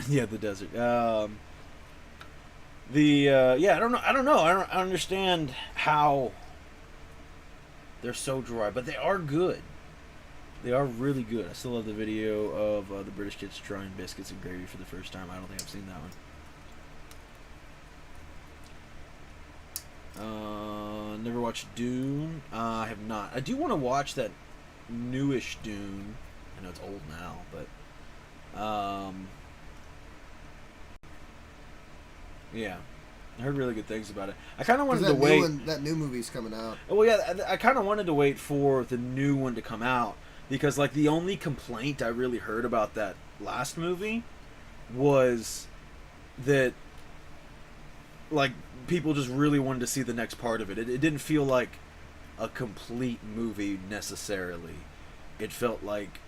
yeah, the desert. I don't know. I don't understand how they're so dry, but they are good. They are really good. I still love the video of the British kids trying biscuits and gravy for the first time. I don't think I've seen that one. Never watched Dune. I have not. I do want to watch that newish Dune. I know it's old now, but yeah, I heard really good things about it. I kind of wanted to wait. That new movie's coming out. Well, yeah, I kind of wanted to wait for the new one to come out because, like, the only complaint I really heard about that last movie was that, like, people just really wanted to see the next part of it. It didn't feel like a complete movie necessarily. It felt like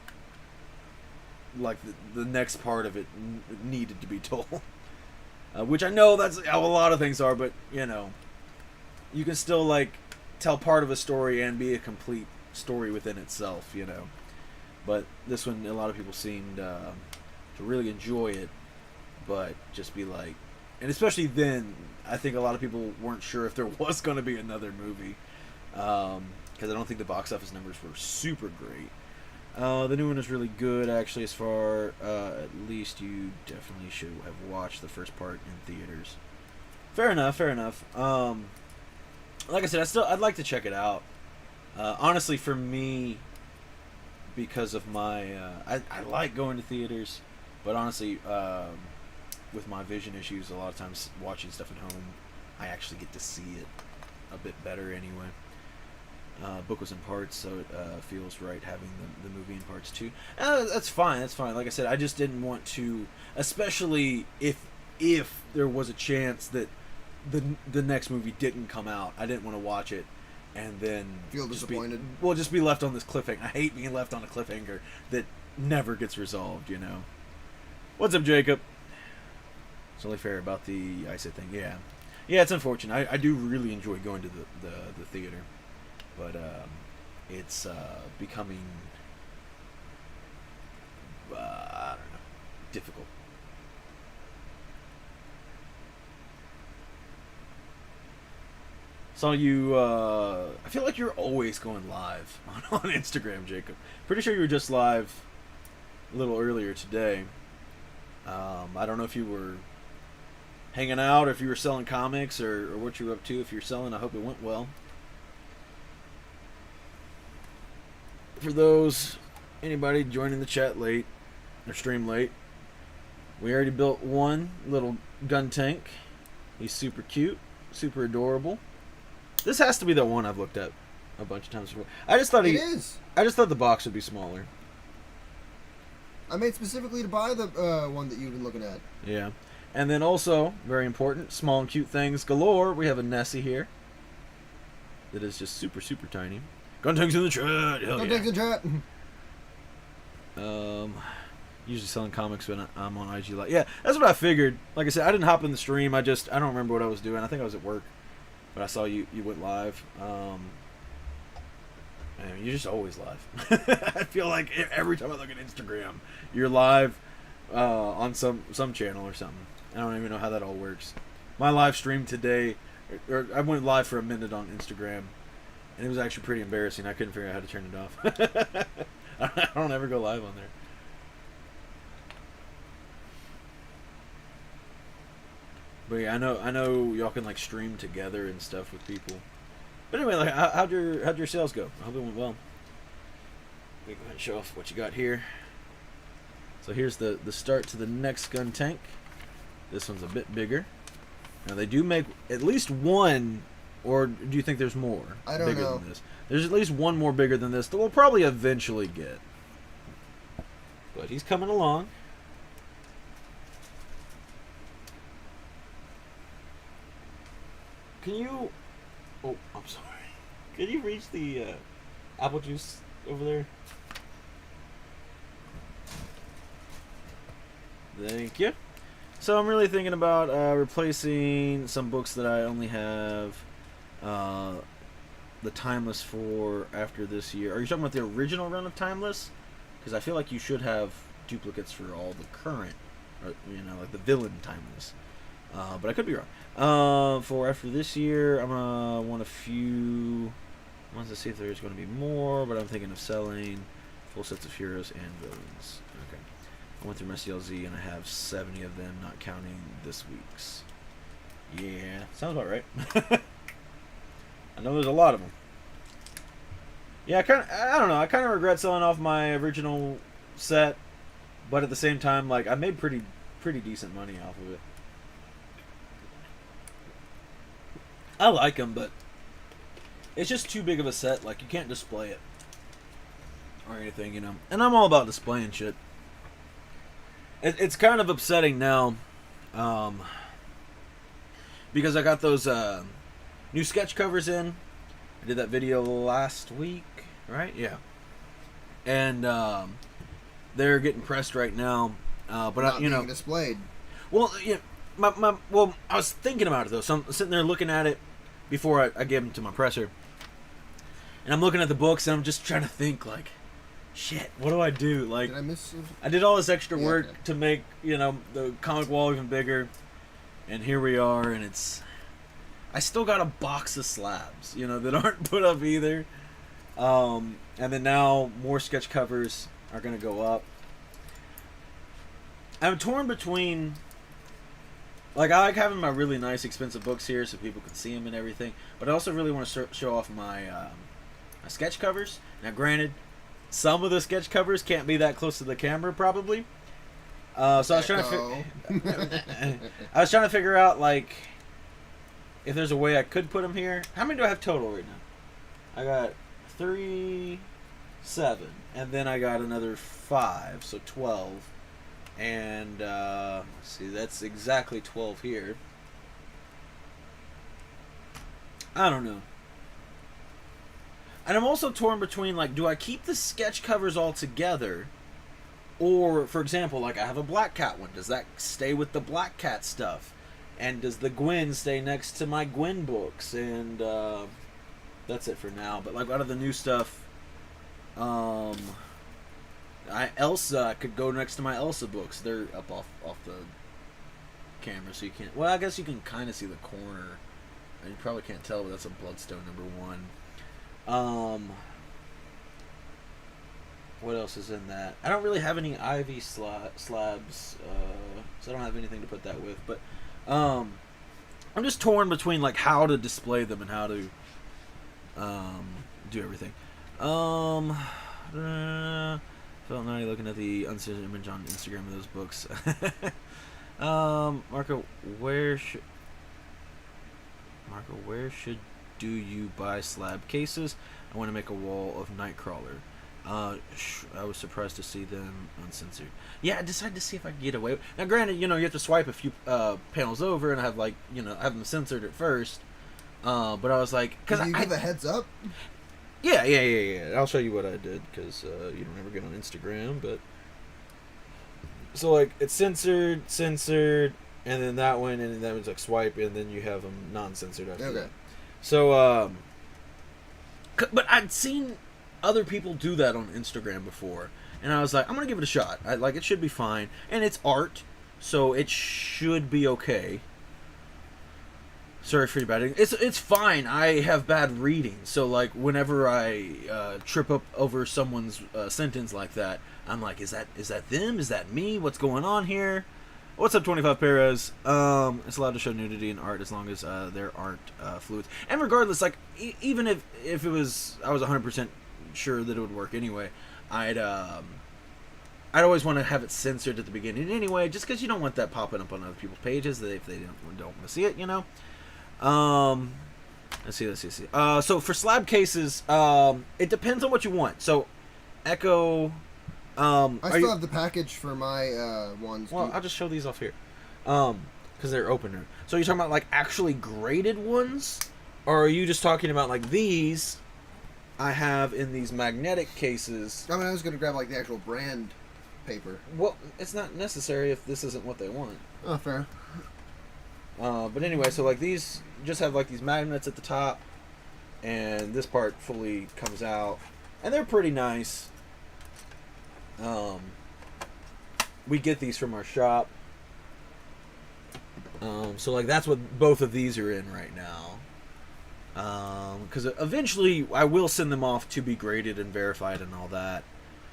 the next part of it needed to be told. Which I know that's how a lot of things are, but, you know, you can still, like, tell part of a story and be a complete story within itself, you know. But this one, a lot of people seemed to really enjoy it, but just be like... And especially then, I think a lot of people weren't sure if there was going to be another movie, because I don't think the box office numbers were super great. The new one is really good, actually, as far, at least you definitely should have watched the first part in theaters. Fair enough. Like I said, I'd like to check it out. Honestly, for me, because of my, I like going to theaters, but honestly, with my vision issues, a lot of times watching stuff at home, I actually get to see it a bit better anyway. Book was in parts, so it feels right having the movie in parts too. That's fine. Like I said, I just didn't want to, especially if there was a chance that the next movie didn't come out. I didn't want to watch it and then Feel disappointed. Just be left on this cliffhanger. I hate being left on a cliffhanger that never gets resolved. You know. What's up, Jacob? It's only fair about the ISA thing. Yeah, it's unfortunate. I do really enjoy going to the theater. But it's becoming, I don't know, difficult. Saw you, I feel like you're always going live on Instagram, Jacob. Pretty sure you were just live a little earlier today. I don't know if you were hanging out or if you were selling comics or what you were up to. If you're selling, I hope it went well. For anybody joining the chat late, or stream late. We already built one little Guntank. He's super cute, super adorable. This has to be the one I've looked at a bunch of times before. I just thought It is. I just thought the box would be smaller. I made specifically to buy the one that you've been looking at. Yeah. And then also, very important, small and cute things galore. We have a Nessie here. That is just super, super tiny. Guntank's in the chat. Hell Guntank's in chat. Usually selling comics when I'm on IG Live. Yeah, that's what I figured. Like I said, I didn't hop in the stream. I don't remember what I was doing. I think I was at work, but I saw you went live. Man, you're just always live. I feel like every time I look at Instagram, you're live on some channel or something. I don't even know how that all works. My live stream today, or I went live for a minute on Instagram, and it was actually pretty embarrassing. I couldn't figure out how to turn it off. I don't ever go live on there. But yeah, I know y'all can like stream together and stuff with people. But anyway, like, how'd your sales go? I hope it went well. Let me go ahead and show off what you got here. So here's the start to the next Guntank. This one's a bit bigger. Now they do make at least one, or do you think there's more? I don't bigger know. Than this? There's at least one more bigger than this that we'll probably eventually get. But he's coming along. Can you... Oh, I'm sorry. Can you reach the apple juice over there? Thank you. So I'm really thinking about replacing some books that I only have the Timeless for after this year. Are you talking about the original run of Timeless? Because I feel like you should have duplicates for all the current, or, like the villain Timeless. But I could be wrong. For after this year, I'm gonna want a few ones to see if there's going to be more, but I'm thinking of selling full sets of heroes and villains. Okay. I went through my CLZ and I have 70 of them, not counting this week's. Yeah, sounds about right. I know there's a lot of them. Yeah, I don't know. I kind of regret selling off my original set, but at the same time, like, I made pretty decent money off of it. I like them, but it's just too big of a set. Like, you can't display it or anything, And I'm all about displaying shit. It's kind of upsetting now, because I got those new sketch covers in. I did that video last week, right? Yeah. And they're getting pressed right now, but Not being displayed. Well, yeah. Well, I was thinking about it though. So I'm sitting there looking at it before I gave them to my presser, and I'm looking at the books and I'm just trying to think like, shit, what do I do? Like, Did I miss? I did all this extra work okay. to make the comic wall even bigger, and here we are, and I still got a box of slabs, that aren't put up either, and then now more sketch covers are gonna go up. I'm torn between. Like, I like having my really nice, expensive books here so people can see them and everything. But I also really want to show off my sketch covers. Now, granted, some of the sketch covers can't be that close to the camera, probably. So I was trying to figure out, like, if there's a way I could put them here. How many do I have total right now? I got 3, 7, and then I got another 5, so 12. And let's see, that's exactly 12 here. I don't know. And I'm also torn between, like, do I keep the sketch covers all together? Or, for example, like, I have a Black Cat one. Does that stay with the Black Cat stuff? And does the Gwen stay next to my Gwen books? And that's it for now. But, like, out of the new stuff, Elsa could go next to my Elsa books. They're up off the camera, so you can't. Well, I guess you can kind of see the corner. And you probably can't tell, but that's a Bloodstone #1. What else is in that? I don't really have any Ivy slabs, so I don't have anything to put that with. But I'm just torn between like how to display them and how to do everything. Felt naughty looking at the uncensored image on Instagram of those books. Marco, where should do you buy slab cases? I want to make a wall of Nightcrawler. I was surprised to see them uncensored. Yeah, I decided to see if I could get away. Now, granted, you have to swipe a few panels over, and I have have them censored at first. But I was like, because you give a heads up. Yeah. I'll show you what I did because you don't ever get on Instagram. But so like it's censored, and then that one, and then that one's like swipe, and then you have them non-censored after that. So, but I'd seen other people do that on Instagram before, and I was like, I'm gonna give it a shot. It should be fine, and it's art, so it should be okay. Sorry for your bad. It's fine. I have bad reading, so like whenever I trip up over someone's sentence like that, I'm like, is that them? Is that me? What's going on here? What's up, 25 Perez? It's allowed to show nudity in art as long as there aren't fluids. And regardless, like even if it was, I was 100% sure that it would work anyway. I'd always want to have it censored at the beginning anyway, just because you don't want that popping up on other people's pages if they don't want to see it, Let's see. So for slab cases, it depends on what you want. So, Echo. I still have the package for my ones. Well, I'll just show these off here, because they're opener. So you're talking about like actually graded ones, or are you just talking about like these? I have in these magnetic cases. I mean, I was gonna grab like the actual brand paper. Well, it's not necessary if this isn't what they want. Oh, fair. But anyway, so like these just have like these magnets at the top, and this part fully comes out, and they're pretty nice. We get these from our shop. So like that's what both of these are in right now. Because eventually I will send them off to be graded and verified and all that,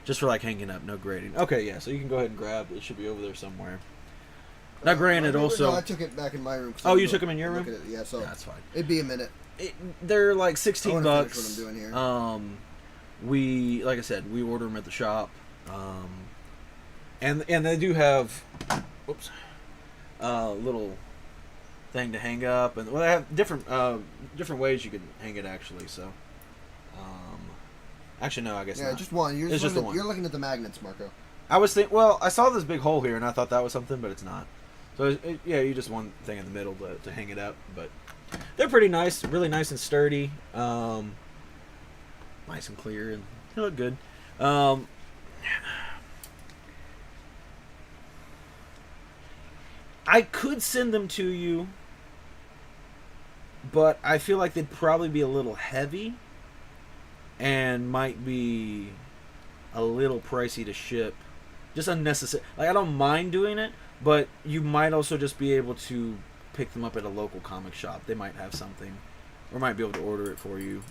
just for like hanging up, no grading. Okay, yeah, so you can go ahead and grab it. It should be over there somewhere. Now, granted, also. No, I took it back in my room. Oh, you took them in your room? Yeah, so that's fine. It'd be a minute. They're like $16. What I'm doing here. We, like I said, we order them at the shop, and they do have, little thing to hang up, and well, they have different ways you can hang it actually. So, actually, no, I guess not. Just one. It's just the one. You're looking at the magnets, Marco. I was thinking. Well, I saw this big hole here, and I thought that was something, but it's not. So yeah, you just one thing in the middle to hang it up, but they're pretty nice, really nice and sturdy, nice and clear, and they look good. I could send them to you, but I feel like they'd probably be a little heavy and might be a little pricey to ship. Just unnecessary. Like, I don't mind doing it, but you might also just be able to pick them up at a local comic shop. They might have something, or might be able to order it for you.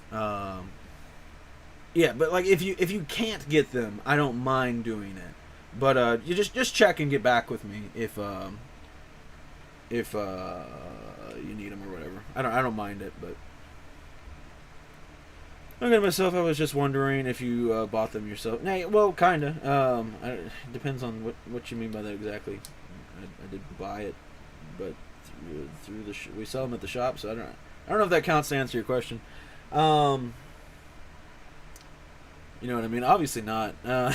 Yeah, but like if you can't get them, I don't mind doing it. But you just check and get back with me if you need them or whatever. I don't mind it, but. Looking at myself, I was just wondering if you bought them yourself. Nah, well, kinda. It depends on what you mean by that exactly. I did buy it, but through we sell them at the shop, so I don't know if that counts to answer your question. You know what I mean? Obviously not. I'm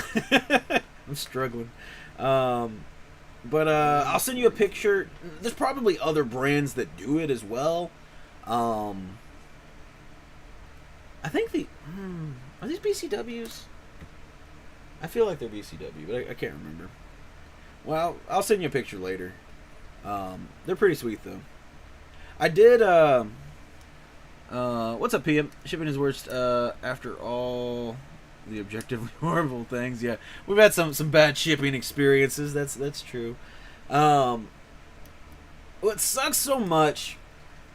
struggling. But I'll send you a picture. There's probably other brands that do it as well. I think are these BCWs? I feel like they're BCW, but I can't remember. Well, I'll send you a picture later. They're pretty sweet though. I did. What's up, PM? Shipping is worst. After all the objectively horrible things, yeah, we've had some bad shipping experiences. That's true. What sucks so much,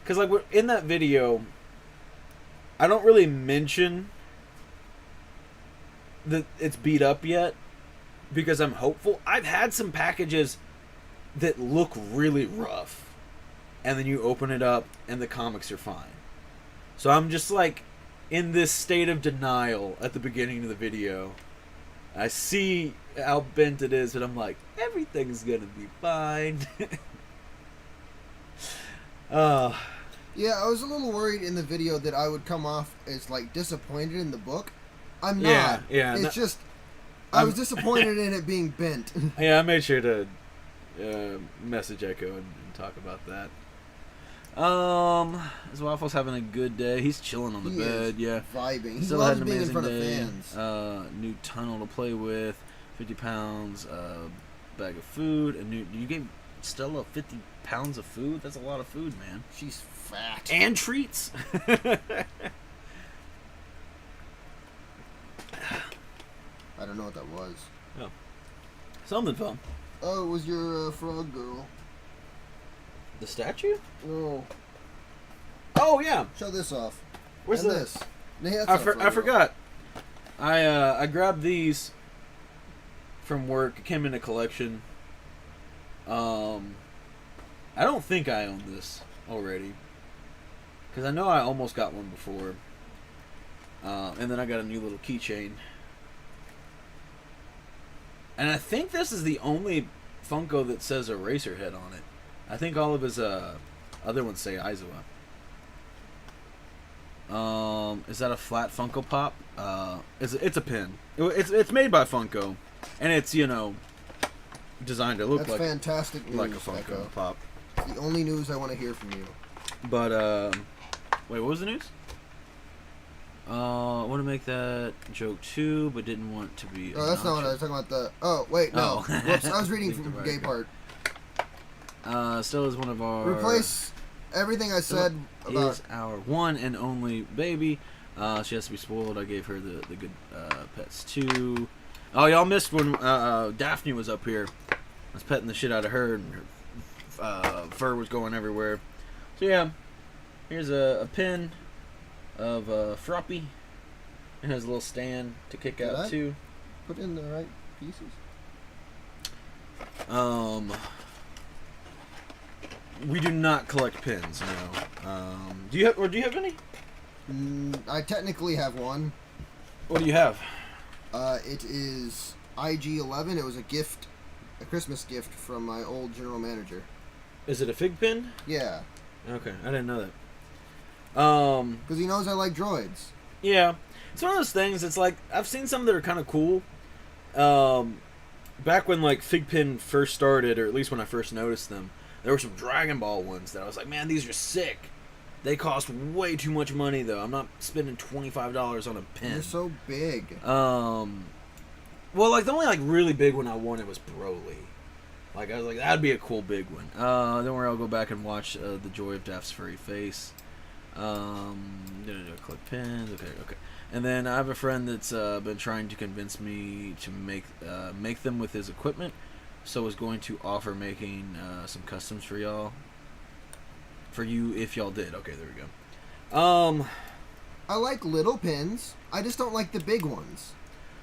because like we're in that video. I don't really mention that it's beat up yet because I'm hopeful. I've had some packages that look really rough, and then you open it up and the comics are fine. So I'm just like in this state of denial at the beginning of the video I see how bent it is, but I'm like, everything's gonna be fine. Yeah, I was a little worried in the video that I would come off as like disappointed in the book. I'm Yeah, not. yeah, It's just I was disappointed in it being bent. Yeah, I made sure to message Echo and talk about that. Is Waffles having a good day? He's chilling on the bed. Yeah, vibing. He still loves had an being in amazing front day. of fans. New tunnel to play with. 50 pounds. Bag of food. You gave Stella 50 pounds of food. That's a lot of food, man. She's fat. And treats. I don't know what that was. Oh, something fun. Oh, it was your frog girl. The statue? Oh. Oh yeah. Show this off. Where's and this? Yeah, I forgot. I grabbed these from work. It came in a collection. I don't think I own this already, because I know I almost got one before. And then I got a new little keychain. And I think this is the only Funko that says Eraserhead on it. I think all of his other ones say Aizawa. Is that a flat Funko Pop? It's a pin. It's made by Funko, and it's designed to look That's like fantastic news, like a Funko Echo. Pop. The only news I want to hear from you. But wait, what was the news? I want to make that joke too, but didn't want to be. Oh, that's not what I was talking about. Oh, wait, no. Oh. Whoops, I was reading from the gay part. Stella's one of our. Replace everything I said about. Is our one and only baby. She has to be spoiled. I gave her the good pets too. Oh, y'all missed when Daphne was up here. I was petting the shit out of her, and her fur was going everywhere. So yeah, here's a pin of Froppy. It has a little stand to kick Did out I too. Put in the right pieces. We do not collect pins. No. Do you have any? I technically have one. What do you have? It is IG-11. It was a gift, a Christmas gift from my old general manager. Is it a fig pin? Yeah. Okay, I didn't know that. Because he knows I like droids. Yeah, it's one of those things. It's like I've seen some that are kind of cool. Back when like Figpin first started, or at least when I first noticed them, there were some Dragon Ball ones that I was like, man, these are sick. They cost way too much money though. I'm not spending $25 on a pin. They're so big. Well, like the only like really big one I wanted was Broly. Like I was like, that'd be a cool big one. Then where I'll go back and watch the Joy of Daph's furry face. Click pins. Okay. And then I have a friend that's been trying to convince me to make them with his equipment. So is going to offer making some customs for y'all. For you, if y'all did. Okay, there we go. I like little pins. I just don't like the big ones.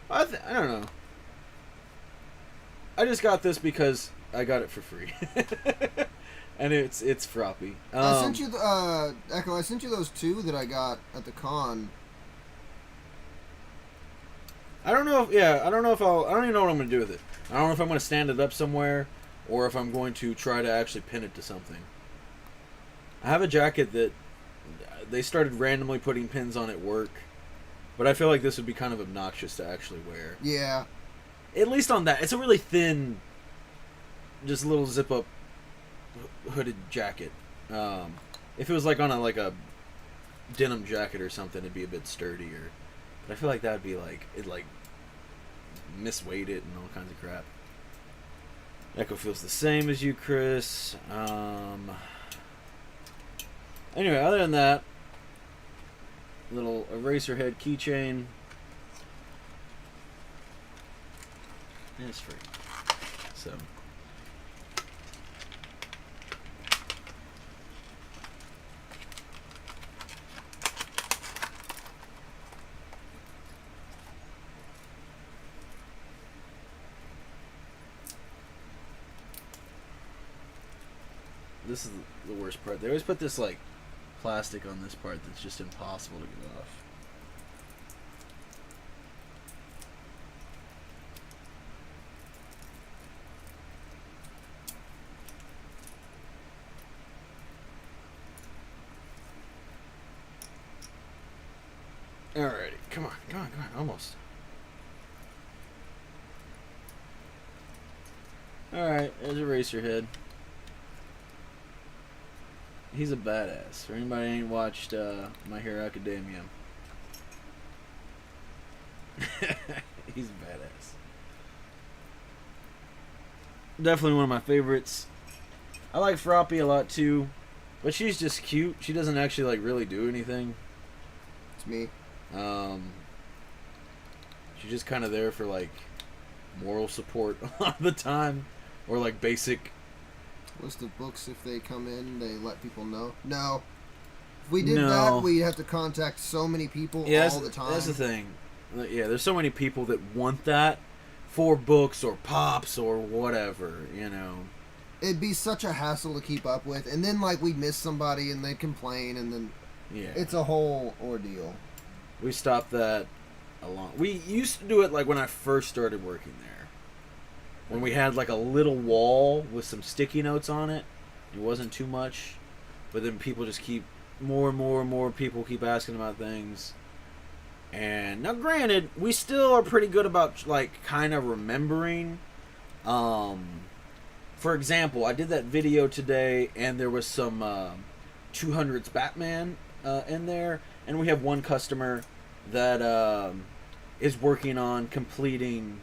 I don't know. I just got this because I got it for free. And it's Froppy. I sent you the Echo. I sent you those two that I got at the con. I don't know if I don't even know what I'm gonna do with it. I don't know if I'm gonna stand it up somewhere or if I'm going to try to actually pin it to something. I have a jacket that they started randomly putting pins on at work, but I feel like this would be kind of obnoxious to actually wear. Yeah. At least on that, it's a really thin, just little zip up hooded jacket. If it was like on a denim jacket or something, it'd be a bit sturdier. But I feel like that'd be like it misweighed it and all kinds of crap. Echo feels the same as you, Chris. Anyway, other than that, little Eraserhead keychain. And it's free. So. This is the worst part. They always put this like plastic on this part that's just impossible to get off. Alrighty, come on, almost. Alright, there's Eraserhead. He's a badass. For anybody who ain't watched My Hero Academia. He's a badass. Definitely one of my favorites. I like Froppy a lot too, but she's just cute. She doesn't actually like really do anything. It's me. She's just kind of there for like moral support a lot of the time, or like basic List of books. If they come in, they let people know. No, if we did that, we'd have to contact so many people all the time. That's the thing. Yeah, there's so many people that want that for books or pops or whatever, you know. It'd be such a hassle to keep up with, and then like we'd miss somebody and they'd complain, and then it's a whole ordeal. We stopped that a long. We used to do it like when I first started working there, when we had like a little wall with some sticky notes on it. It wasn't too much, but then people just keep more and more people keep asking about things. And now, granted, we still are pretty good about like kind of remembering. For example, I did that video today, and there was some 200s Batman in there, and we have one customer that is working on completing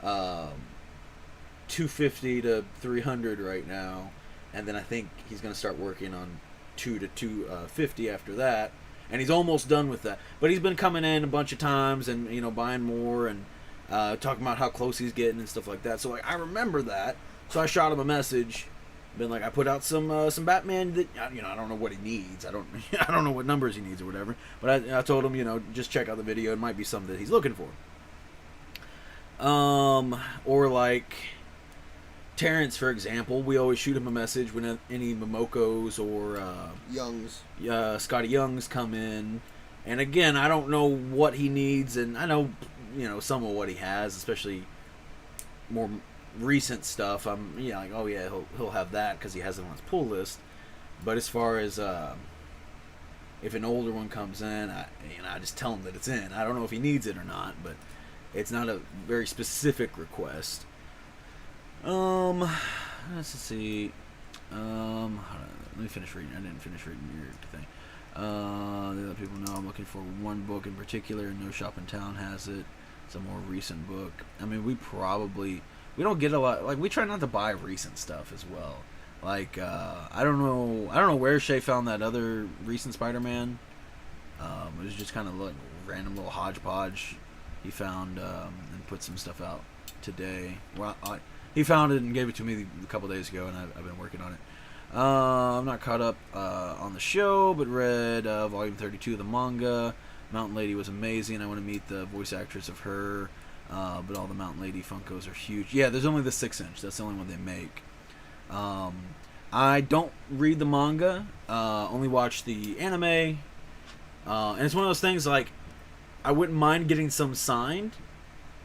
250 to 300 right now, and then I think he's going to start working on 2 to 250 after that, and he's almost done with that. But he's been coming in a bunch of times and, you know, buying more and talking about how close he's getting and stuff like that. So like I remember that. So I shot him a message, been like, I put out some Batman that, you know, I don't know what he needs. I don't know what numbers he needs or whatever. But I told him, you know, just check out the video. It might be something that he's looking for. Or like Terrence, for example, we always shoot him a message when any Momokos or Scotty Youngs come in. And again, I don't know what he needs, and I know, you know, some of what he has, especially more recent stuff. I'm, you know, like, oh yeah, he'll have that because he has it on his pull list. But as far as if an older one comes in, I just tell him that it's in. I don't know if he needs it or not, but it's not a very specific request. Let's see. Hold on, let me finish reading. I didn't finish reading your thing. They let people know I'm looking for one book in particular, and no shop in town has it. It's a more recent book. I mean, we don't get a lot. Like, we try not to buy recent stuff as well. Like, I don't know where Shay found that other recent Spider-Man. It was just kind of like random little hodgepodge he found and put some stuff out today. Well, he found it and gave it to me a couple days ago, and I've been working on it. I'm not caught up on the show, but read volume 32 of the manga. Mountain Lady was amazing. I want to meet the voice actress of her, but all the Mountain Lady Funkos are huge. Yeah, there's only the 6-inch. That's the only one they make. I don't read the manga, only watch the anime, and it's one of those things like I wouldn't mind getting some signed,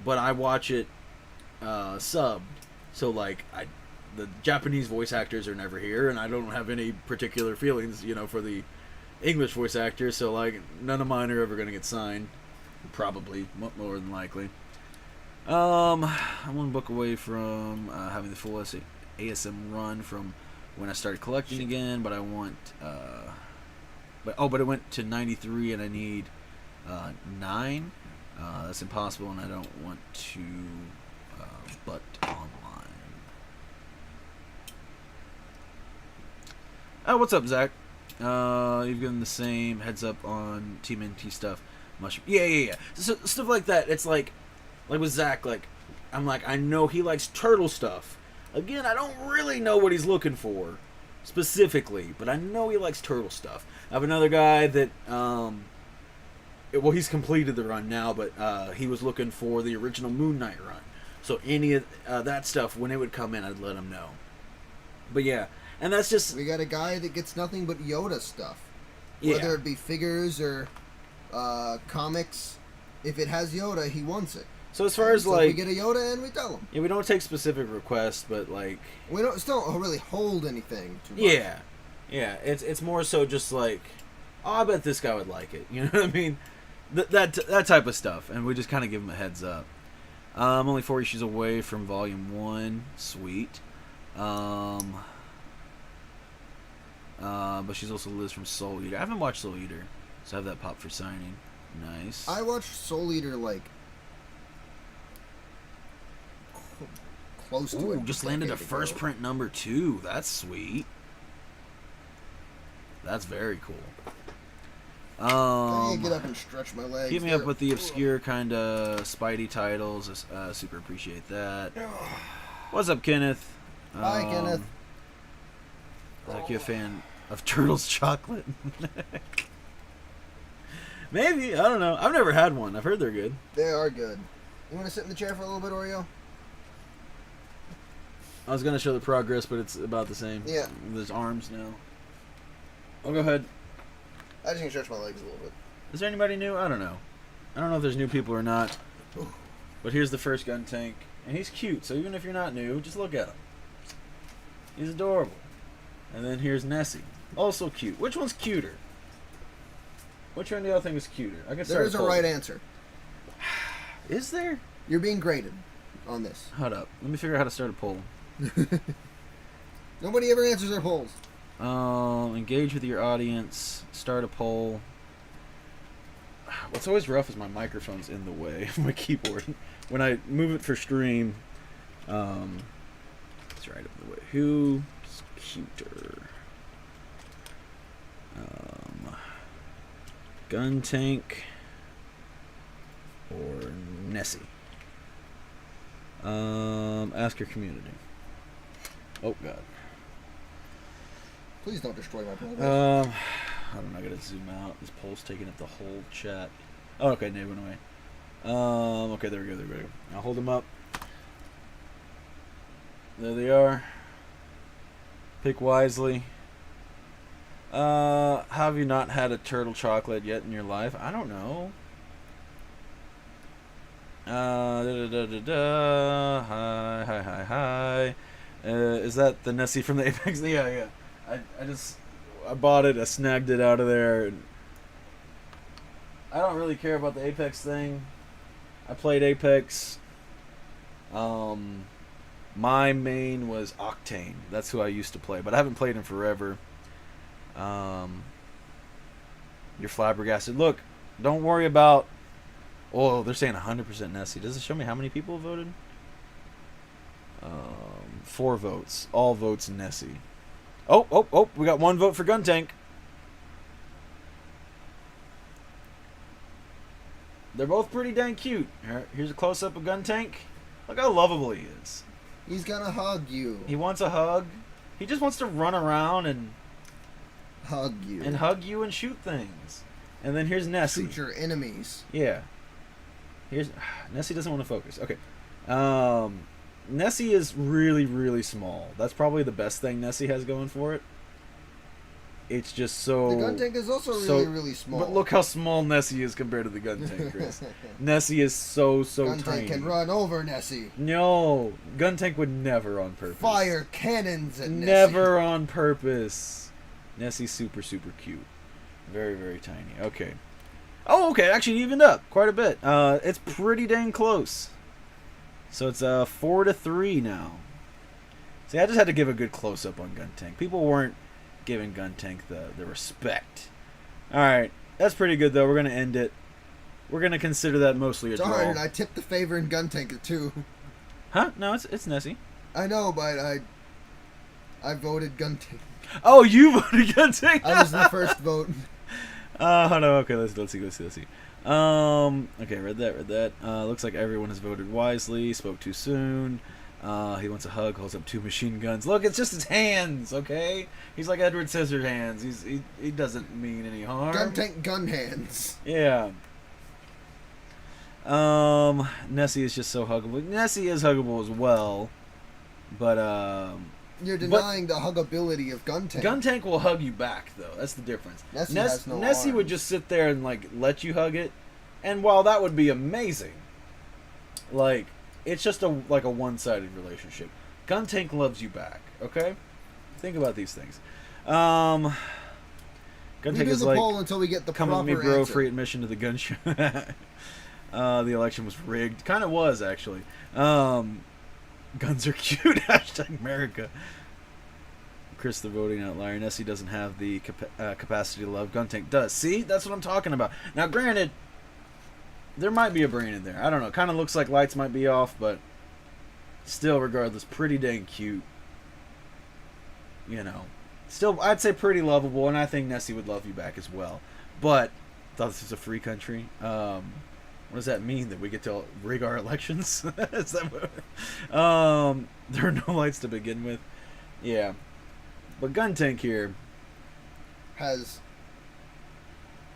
but I watch it subbed. So like the Japanese voice actors are never here, and I don't have any particular feelings, you know, for the English voice actors. So like none of mine are ever going to get signed, probably more than likely. I'm one book away from having the full ASM run from when I started collecting again, but I want but it went to 93 and I need 9. That's impossible, and I don't want to but online. What's up, Zach? You've given the same heads up on Team NT stuff. Mushroom. Yeah. So, stuff like that. It's like with Zach, like, I'm like, I know he likes turtle stuff. Again, I don't really know what he's looking for specifically, but I know he likes turtle stuff. I have another guy that, he's completed the run now, but he was looking for the original Moon Knight run. So any of that stuff, when it would come in, I'd let him know. But yeah, and that's just... We got a guy that gets nothing but Yoda stuff. Whether it be figures or comics, if it has Yoda, he wants it. So as far as like... we get a Yoda and we tell him. Yeah, we don't take specific requests, but like... We still don't really hold anything too much. Yeah, it's more so just like, oh, I bet this guy would like it. You know what I mean? that type of stuff, and we just kind of give them a heads up. I'm only 4 issues away from Volume 1. Sweet. But she's also Liz from Soul Eater. I haven't watched Soul Eater, so I have that pop for signing. Nice. I watched Soul Eater like close to Ooh, it. just landed a first print number 2. That's sweet. That's very cool. I need to get up and stretch my legs. Keep me up with the obscure kind of Spidey titles. Super appreciate that. What's up, Kenneth? Hi, Kenneth. Is like you a fan of Turtles chocolate? Maybe. I don't know. I've never had one. I've heard they're good. They are good. You want to sit in the chair for a little bit, Oreo? I was going to show the progress, but it's about the same. Yeah. There's arms now. Oh, go ahead. I just need to stretch my legs a little bit. Is there anybody new? I don't know. I don't know if there's new people or not. But here's the first Guntank. And he's cute, so even if you're not new, just look at him. He's adorable. And then here's Nessie. Also cute. Which one's cuter? Which one do y'all think is cuter? I guess there is a right answer. Is there? You're being graded on this. Hold up. Let me figure out how to start a poll. Nobody ever answers their polls. Engage with your audience. Start a poll. What's always rough is my microphone's in the way of my keyboard. When I move it for stream, it's right up the way. Who's cuter? Guntank or Nessie? Ask your community. Oh God. Please don't destroy my progress. I don't know. I gotta zoom out. This poll's taking up the whole chat. Oh, okay, they went away. Okay, there we go. There we go. I'll hold them up. There they are. Pick wisely. Have you not had a turtle chocolate yet in your life? I don't know. Hi. Is that the Nessie from the Apex? Yeah. I bought it. I snagged it out of there. I don't really care about the Apex thing. I played Apex. My main was Octane. That's who I used to play, but I haven't played him forever. You're flabbergasted. Look, don't worry about... Oh, they're saying 100% Nessie. Does it show me how many people voted? 4 votes. All votes Nessie. Oh, we got 1 vote for Guntank. They're both pretty dang cute. Here's a close-up of Guntank. Look how lovable he is. He's gonna hug you. He wants a hug. He just wants to run around and... Hug you. And hug you and shoot things. And then here's Nessie. Shoot your enemies. Yeah. Here's... Nessie doesn't want to focus. Okay. Nessie is really, really small. That's probably the best thing Nessie has going for it. It's just so... The Guntank is also really, really small. But look how small Nessie is compared to the Guntank, Chris. Nessie is so Guntank tiny. can run over Nessie. No. Guntank would never on purpose. Fire cannons at Nessie. Never on purpose. Nessie's super, super cute. Very, very tiny. Okay. Oh, okay. Actually evened up quite a bit. It's pretty dang close. So it's 4-3 now. See, I just had to give a good close-up on Guntank. People weren't giving Guntank the respect. Alright. That's pretty good, though. We're going to end it. We're going to consider that mostly a draw. Darn, I tipped the favor in Guntank, too. Huh? No, it's Nessie. I know, but I voted Guntank. Oh, you voted Guntank? I was the first vote. No, okay, let's see. Okay, read that. Looks like everyone has voted wisely, spoke too soon. He wants a hug, holds up 2 machine guns. Look, it's just his hands, okay? He's like Edward Scissorhands. He doesn't mean any harm. Guntank gun hands. Yeah. Nessie is just so huggable. Nessie is huggable as well, but You're denying the huggability of Guntank. Guntank will hug you back, though. That's the difference. Nessie would just sit there and like let you hug it, and while that would be amazing, like it's just a one-sided relationship. Guntank loves you back. Okay, think about these things. We Guntank do is the like, poll until we get the come proper with me, bro. answer. Free admission to the gun show. The election was rigged. Kind of was actually. Guns are cute. Hashtag America. Chris, the voting outlier. Nessie doesn't have the capacity to love. Guntank does. See, that's what I'm talking about. Now, granted, there might be a brain in there. I don't know. Kind of looks like lights might be off, but still, regardless, pretty dang cute. You know, still, I'd say pretty lovable, and I think Nessie would love you back as well. But thought this was a free country. What does that mean? That we get to rig our elections? Is that what, there are no lights to begin with. Yeah, but Guntank here Has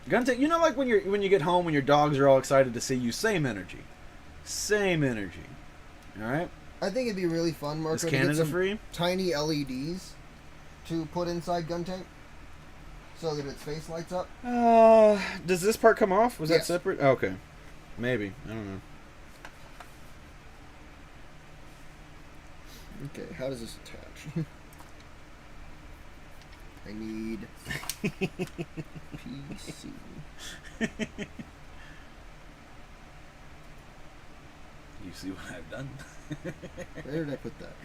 Guntank. You know, like when you get home when your dogs are all excited to see you. Same energy. Same energy. All right. I think it'd be really fun, Marco, Is to get Canada some free? tiny LEDs to put inside Guntank so that its face lights up. Does this part come off? Was that Yes. separate? Oh, okay. Maybe. I don't know. Okay, how does this attach? I need PC. You see what I've done? Where did I put that?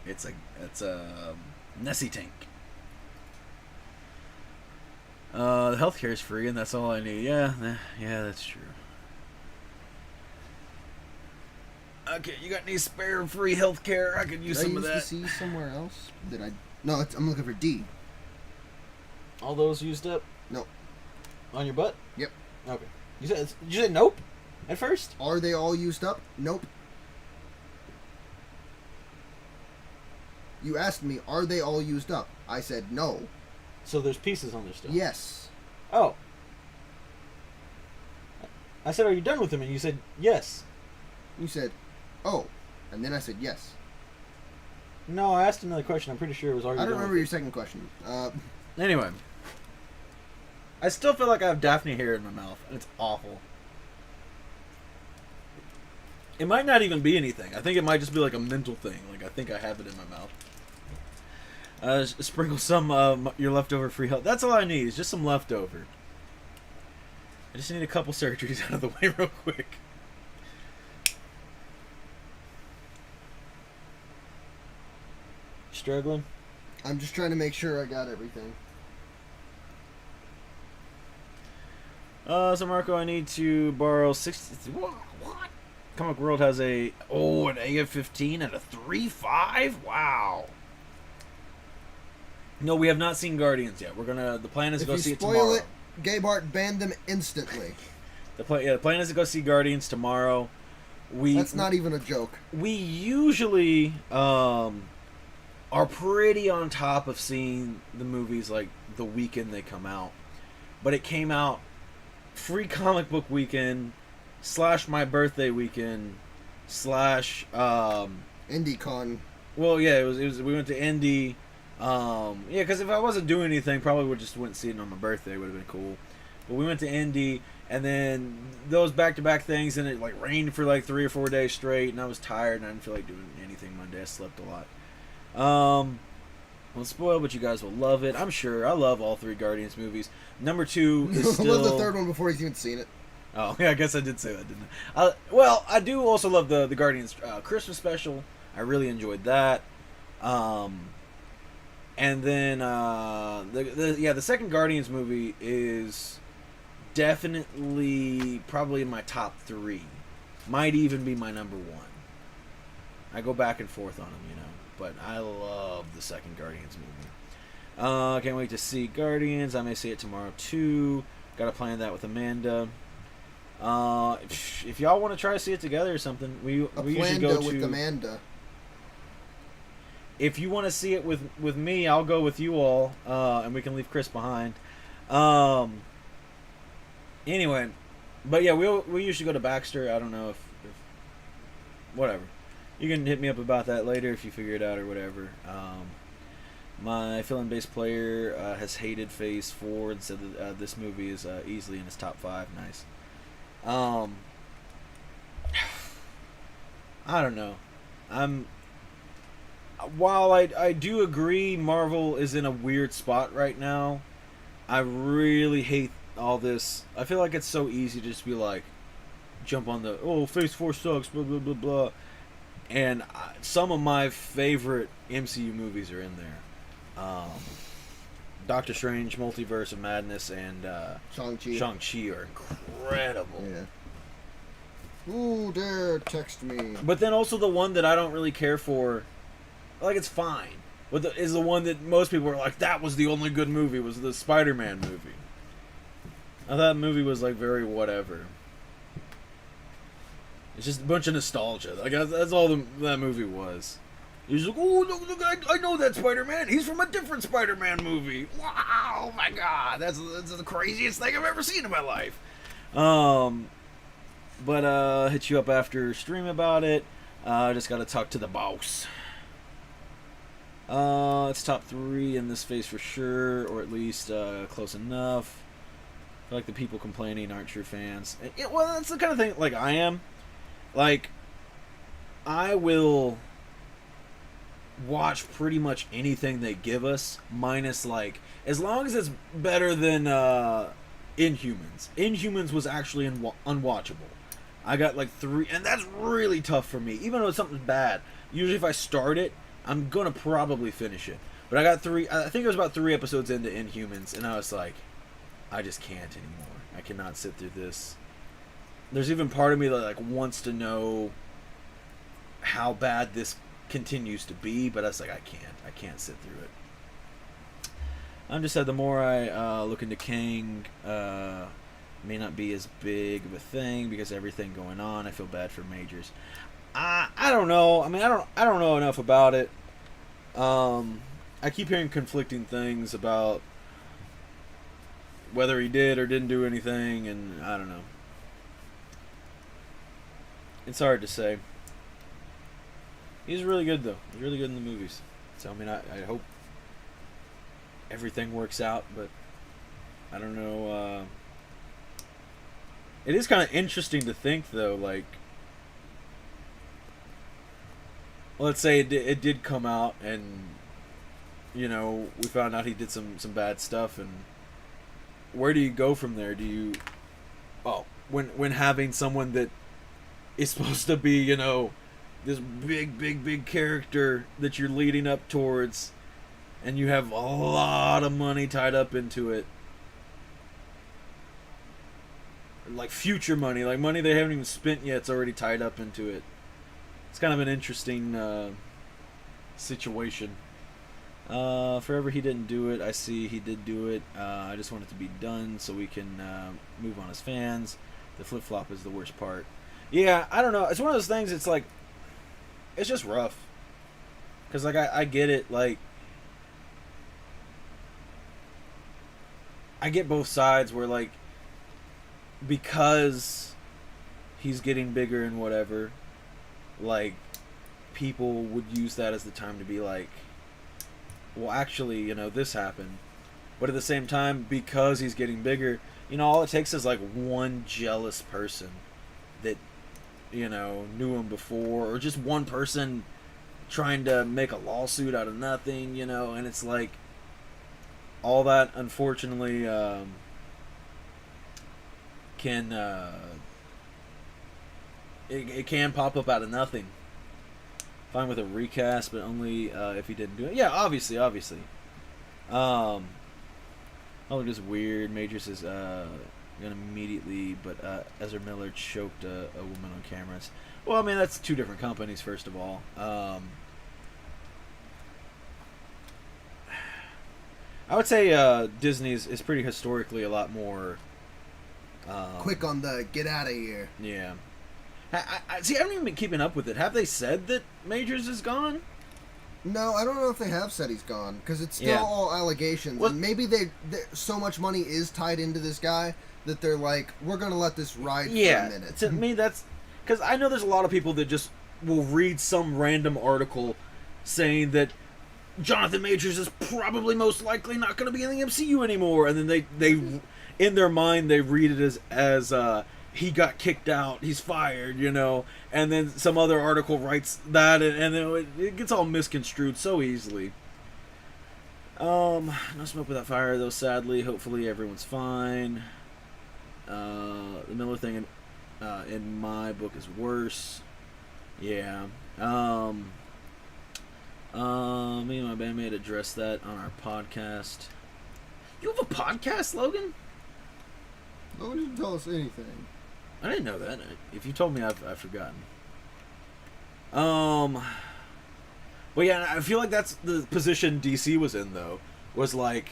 It's a Nessie tank. The healthcare is free, and that's all I need. Yeah, that's true. Okay, you got any spare free healthcare? I could use Did I some of use that. the C somewhere else? Did I? No, I'm looking for D. All those used up? No. On your butt? Yep. Okay. Did you say nope at first? Are they all used up? Nope. You asked me, are they all used up? I said no. So there's pieces on there still? Yes. Oh. I said, are you done with them? And you said, yes. You said, oh. And then I said yes. No, I asked another question. I'm pretty sure it was already I don't done remember with your second question. Anyway. I still feel like I have Daphne hair in my mouth, and it's awful. It might not even be anything. I think it might just be like a mental thing. Like, I think I have it in my mouth. Sprinkle some your leftover free health. That's all I need, is just some leftover. I just need a couple surgeries out of the way real quick. Struggling? I'm just trying to make sure I got everything. So Marco, I need to borrow 60... What? Comic World has an AF-15 at a 3.5? Wow. No, we have not seen Guardians yet. The plan is to go see it tomorrow. If you spoil it, Gabehart banned them instantly. The plan is to go see Guardians tomorrow. That's not even a joke. We usually are pretty on top of seeing the movies like the weekend they come out. But it came out free comic book weekend / my birthday weekend / IndieCon. Well, yeah, it was we went to Indy. Yeah, because if I wasn't doing anything, probably would just went and see it on my birthday. Would have been cool. But we went to Indy, and then those back-to-back things, and it like rained for like 3 or 4 days straight, and I was tired, and I didn't feel like doing anything Monday. I slept a lot. Well, spoiled, but you guys will love it. I'm sure. I love all 3 Guardians movies. Number 2 is I still... love the third one before he's even seen it. Oh, yeah, I guess I did say that, didn't I? Well, I do also love the Guardians Christmas special. I really enjoyed that. And then the second Guardians movie is definitely probably in my top 3. Might even be my number 1. I go back and forth on them, but I love the second Guardians movie. Can't wait to see Guardians. I may see it tomorrow too. Got to plan that with Amanda. If y'all want to try to see it together or something, we usually go to with Amanda. If you want to see it with me, I'll go with you all, and we can leave Chris behind. Anyway, but yeah, we usually go to Baxter. I don't know if whatever. You can hit me up about that later if you figure it out or whatever. My fill-in bass player has hated Phase 4 and said that this movie is easily in his top 5. Nice. I don't know. while I do agree Marvel is in a weird spot right now, I really hate all this. I feel like it's so easy to just be like, jump on the, oh, Phase 4 sucks, blah, blah, blah, blah. And some of my favorite MCU movies are in there. Doctor Strange, Multiverse of Madness, and Shang-Chi are incredible. Yeah. Ooh, dare text me. But then also the one that I don't really care for, like, it's fine. But is the one that most people are like, that was the only good movie, was the Spider-Man movie. I thought that movie was, like, very whatever. It's just a bunch of nostalgia. Like, that's all that movie was. He's like, oh, look, I know that Spider-Man. He's from a different Spider-Man movie. Wow, oh my God. That's the craziest thing I've ever seen in my life. But hit you up after stream about it. I just got to talk to the boss. It's top 3 in this phase for sure, or at least close enough. I feel like the people complaining aren't true fans. Well, that's the kind of thing, like, I am. Like, I will watch pretty much anything they give us, minus, like, as long as it's better than Inhumans. Inhumans was actually unwatchable. I got, like, 3, and that's really tough for me, even though it's something bad. Usually if I start it, I'm gonna probably finish it. But I got 3, I think it was about 3 episodes into Inhumans, and I was like, I just can't anymore. I cannot sit through this. There's even part of me that, like, wants to know how bad this continues to be, but I was like, I can't sit through it. I'm just said the more I look into Kang, may not be as big of a thing because everything going on. I feel bad for Majors. I don't know. I mean, I don't know enough about it. I keep hearing conflicting things about whether he did or didn't do anything, and I don't know. It's hard to say. He's really good, though. He's really good in the movies. So, I mean, I hope everything works out, but I don't know. It is kind of interesting to think, though, like, let's say it did come out, and, you know, we found out he did some bad stuff, and where do you go from there? Do you... Oh, when having someone that is supposed to be, you know, this big character that you're leading up towards, and you have a lot of money tied up into it, like future money, like money they haven't even spent yet, it's already tied up into it. It's kind of an interesting situation. Forever he didn't do it. I see he did do it. I just want it to be done so we can move on as fans. The flip-flop is the worst part. Yeah, I don't know. It's one of those things, it's like, it's just rough. Because, like, I get it, like, I get both sides where, like, because he's getting bigger and whatever, like, people would use that as the time to be like, well, actually, you know, this happened. But at the same time, because he's getting bigger, you know, all it takes is, like, one jealous person that, you know, knew him before, or just one person trying to make a lawsuit out of nothing, you know, and it's like, all that, unfortunately, can, it can pop up out of nothing. Fine with a recast, but only if he didn't do it. Yeah, obviously. Oh, look, this weird. Majors is gonna immediately, but Ezra Miller choked a woman on cameras. Well, I mean, that's 2 different companies, first of all. I would say Disney is pretty historically a lot more quick on the get out of here. Yeah. I see, I haven't even been keeping up with it. Have they said that Majors is gone? No, I don't know if they have said he's gone, because it's still all allegations. Well, and maybe they so much money is tied into this guy that they're like, we're going to let this ride for a minute. To me, that's... Because I know there's a lot of people that just will read some random article saying that Jonathan Majors is probably most likely not going to be in the MCU anymore, and then they in their mind, they read it as he got kicked out, he's fired, you know, and then some other article writes that, and then it gets all misconstrued so easily. No smoke without fire, though, sadly. Hopefully everyone's fine. The Miller thing in my book is worse. Yeah. Me and my bandmate addressed that on our podcast. You have a podcast, Logan? Nobody didn't tell us anything. I didn't know that. If you told me, I've forgotten. But yeah, I feel like that's the position DC was in, though. Was like,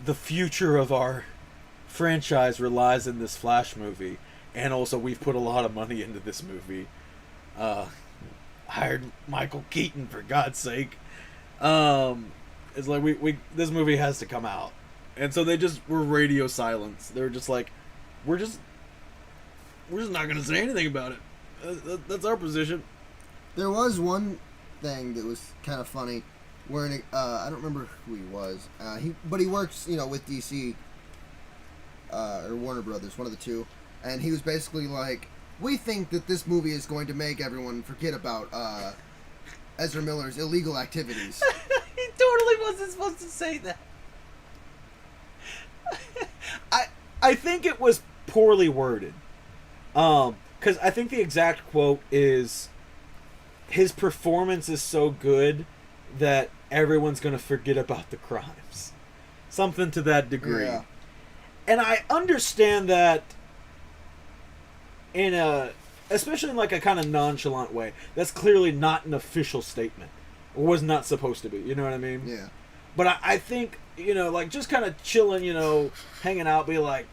the future of our franchise relies in this Flash movie. And also, we've put a lot of money into this movie. Hired Michael Keaton, for God's sake. It's like, we this movie has to come out. And so they just were radio silence. They were just like, we're just not going to say anything about it. That's our position. There was one thing that was kind of funny, where I don't remember who he was. But he works, with DC or Warner Brothers, one of the two, and he was basically like, "We think that this movie is going to make everyone forget about Ezra Miller's illegal activities." He totally wasn't supposed to say that. I think it was poorly worded. Because I think the exact quote is, his performance is so good that everyone's going to forget about the crimes. Something to that degree. Yeah. And I understand that especially in like a kind of nonchalant way. That's clearly not an official statement. Or was not supposed to be. You know what I mean? Yeah. But I think, like just kind of chilling, hanging out, be like,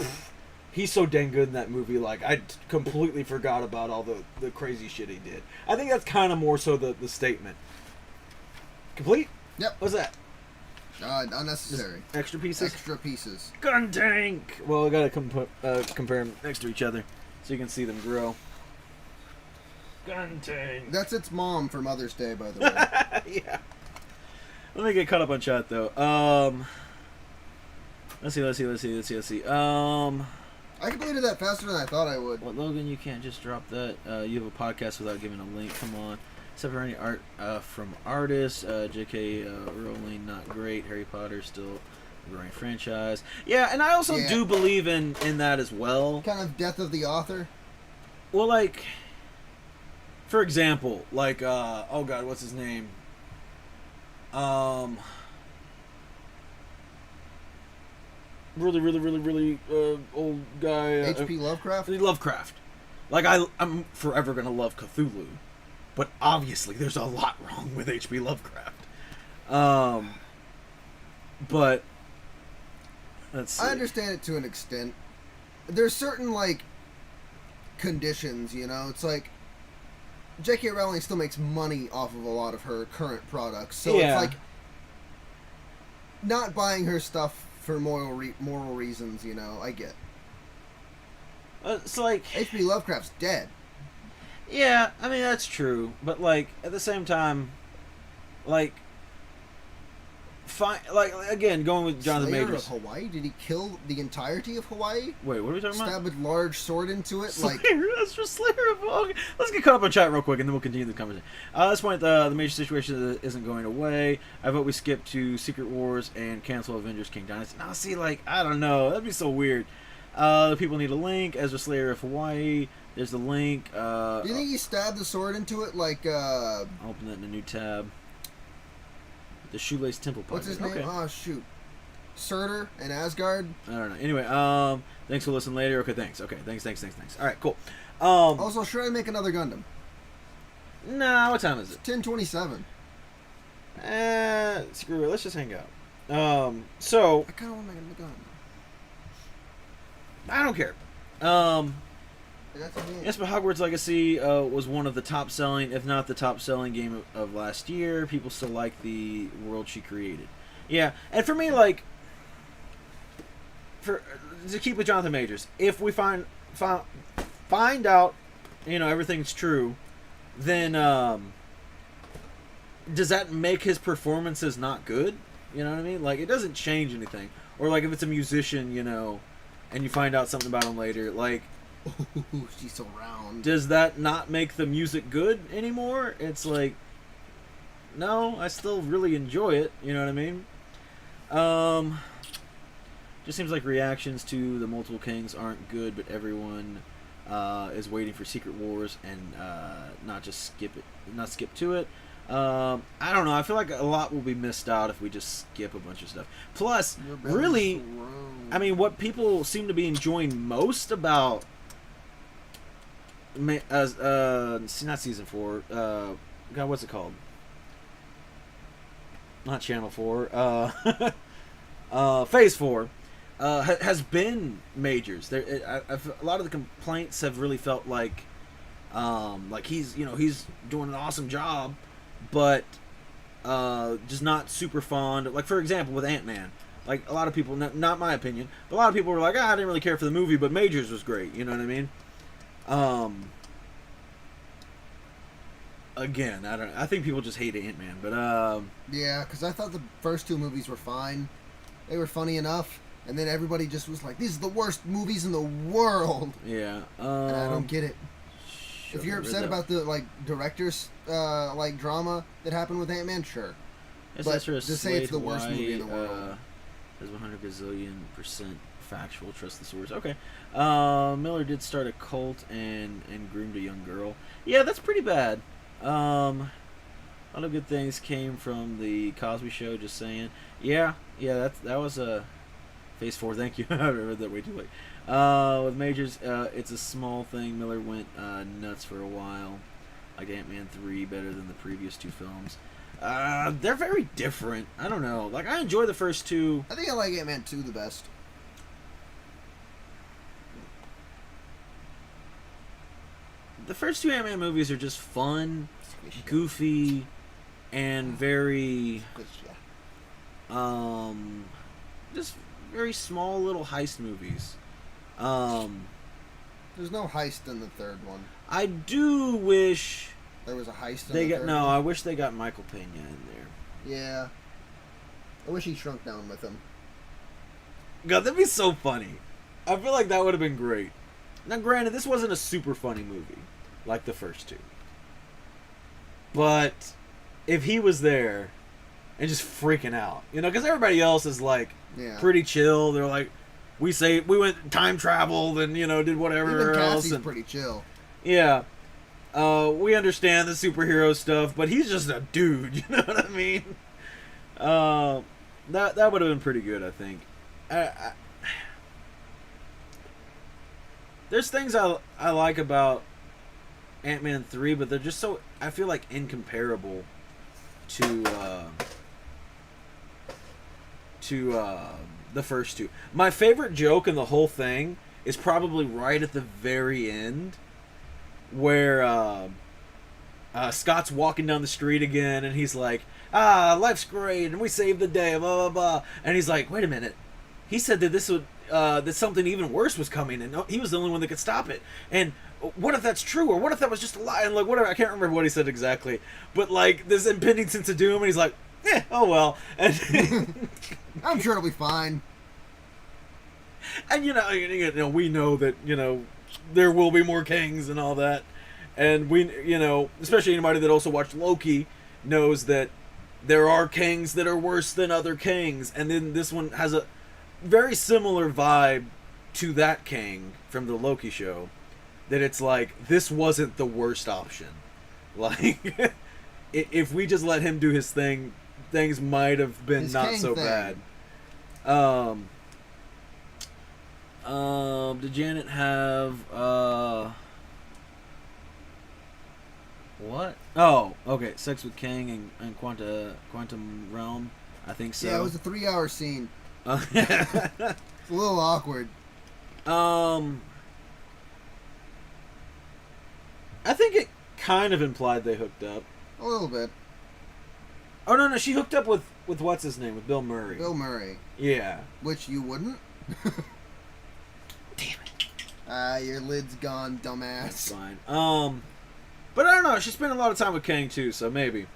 he's so dang good in that movie. Like, I completely forgot about all the crazy shit he did. I think that's kind of more so the statement. Complete? Yep. What's that? Unnecessary. Just extra pieces? Extra pieces. Guntank! Well, I gotta compare them next to each other so you can see them grow. Guntank! That's its mom for Mother's Day, by the way. Yeah. Let me get caught up on chat, though. Let's see. I completed that faster than I thought I would. What, Logan, you can't just drop that. You have a podcast without giving a link. Come on. Except for any art from artists. J.K. Rowling, not great. Harry Potter, still a growing franchise. Yeah, and I also do believe in that as well. Kind of death of the author. Well, like, for example, like, oh god, what's his name? Really old guy. H.P. Lovecraft? Lovecraft. Like, I'm forever gonna love Cthulhu. But obviously there's a lot wrong with H.P. Lovecraft. But let's see. I understand it to an extent. There's certain, like, conditions, It's like J.K. Rowling still makes money off of a lot of her current products. So it's like not buying her stuff for moral reasons, I get. It's like H.P. Lovecraft's dead. Yeah, I mean that's true, but like at the same time, like, again, going with Jonathan Slayer Majors. of Hawaii? Did he kill the entirety of Hawaii? Wait, what are we talking about? Stab a large sword into it, Slayer, that's for Slayer of Hawaii. Okay, let's get caught up on chat real quick, and then we'll continue the conversation. At this point, the major situation isn't going away. I vote we skip to Secret Wars and cancel Avengers King Dynasty. Now, see, like, I don't know, that'd be so weird. The people need a link. Ezra Slayer of Hawaii. There's the link. Do you think he stabbed the sword into it like, I'll open that in a new tab. The Shoelace Temple Project. What's his name? Okay. Oh, shoot. Surtur and Asgard? I don't know. Anyway, thanks for listening later. Okay, thanks. Okay, thanks. All right, cool. Also, should I make another Gundam? Nah, what time is it? 10:27. Screw it. Let's just hang out. So... I kind of want to make another Gundam. I don't care. Yes, but Hogwarts Legacy was one of the top-selling, if not the top-selling game of last year. People still like the world she created. Yeah, and for me, like, to keep with Jonathan Majors, if we find out, everything's true, then does that make his performances not good? You know what I mean? Like, it doesn't change anything. Or like if it's a musician, and you find out something about him later, like, Ooh, she's so round. Does that not make the music good anymore? It's like, no, I still really enjoy it. You know what I mean? Just seems like reactions to the multiple kings aren't good, but everyone is waiting for Secret Wars and not skip to it. I don't know. I feel like a lot will be missed out if we just skip a bunch of stuff. Plus, really, I mean, what people seem to be enjoying most about not season 4. God, what's it called? Not Channel 4. Phase 4 has been majors. A lot of the complaints have really felt like he's doing an awesome job, but just not super fond. Like, for example, with Ant-Man. Like, a lot of people, not my opinion, but a lot of people were like, I didn't really care for the movie, but Majors was great. You know what I mean? Again, I think people just hate Ant-Man, but yeah, because I thought the first 2 movies were fine. They were funny enough, and then everybody just was like, "These are the worst movies in the world." Yeah, and I don't get it. If you're upset about the director's drama that happened with Ant-Man, sure. But to say it's the worst movie in the world. Is 100 gazillion% factual. Trust the source. Okay. Miller did start a cult and groomed a young girl. Yeah, that's pretty bad. A lot of good things came from the Cosby Show. Just saying. Yeah. That was a Phase 4. Thank you. I read that way too late. With Majors, it's a small thing. Miller went nuts for a while. Like Ant-Man 3 better than the previous 2 films. They're very different. I don't know. Like, I enjoy the first 2. I think I like Ant-Man 2 the best. The first 2 Ant-Man movies are just fun, goofy, and very, just very small little heist movies. There's no heist in the third one. I do wish there was a heist in the third one. I wish they got Michael Pena in there. Yeah. I wish he shrunk down with him. God, that'd be so funny. I feel like that would have been great. Now, granted, this wasn't a super funny movie like the first 2. But if he was there and just freaking out, because everybody else is like pretty chill. They're like, we went time traveled and did whatever Even else. Cassie's And pretty chill. Yeah, we understand the superhero stuff, but he's just a dude. You know what I mean? That would have been pretty good, I think. There's things I like about Ant-Man 3, but they're just so, I feel like, incomparable to the first 2. My favorite joke in the whole thing is probably right at the very end, where Scott's walking down the street again, and he's like, life's great, and we saved the day, blah, blah, blah. And he's like, wait a minute. He said that that something even worse was coming, and he was the only one that could stop it. And what if that's true, or what if that was just a lie? And like, whatever, I can't remember what he said exactly, but like this impending sense of doom, and he's like, oh well. And I'm sure it'll be fine. And we know that there will be more kings and all that, and we especially anybody that also watched Loki knows that there are kings that are worse than other kings, and then this one has a very similar vibe to that king from the Loki show, that it's like, this wasn't the worst option. Like, if we just let him do his thing, things might have been his not so thing. bad. Did Janet have what? Oh, okay. Sex with Kang and Quantum Realm. I think so. Yeah, it was a 3-hour scene. It's It's a little awkward. I think it kind of implied they hooked up. A little bit. Oh no, she hooked up with what's his name, with Bill Murray. Bill Murray. Yeah. Which you wouldn't. Damn it. Your lid's gone, dumbass. That's fine. But I don't know. She spent a lot of time with Kang too, so maybe.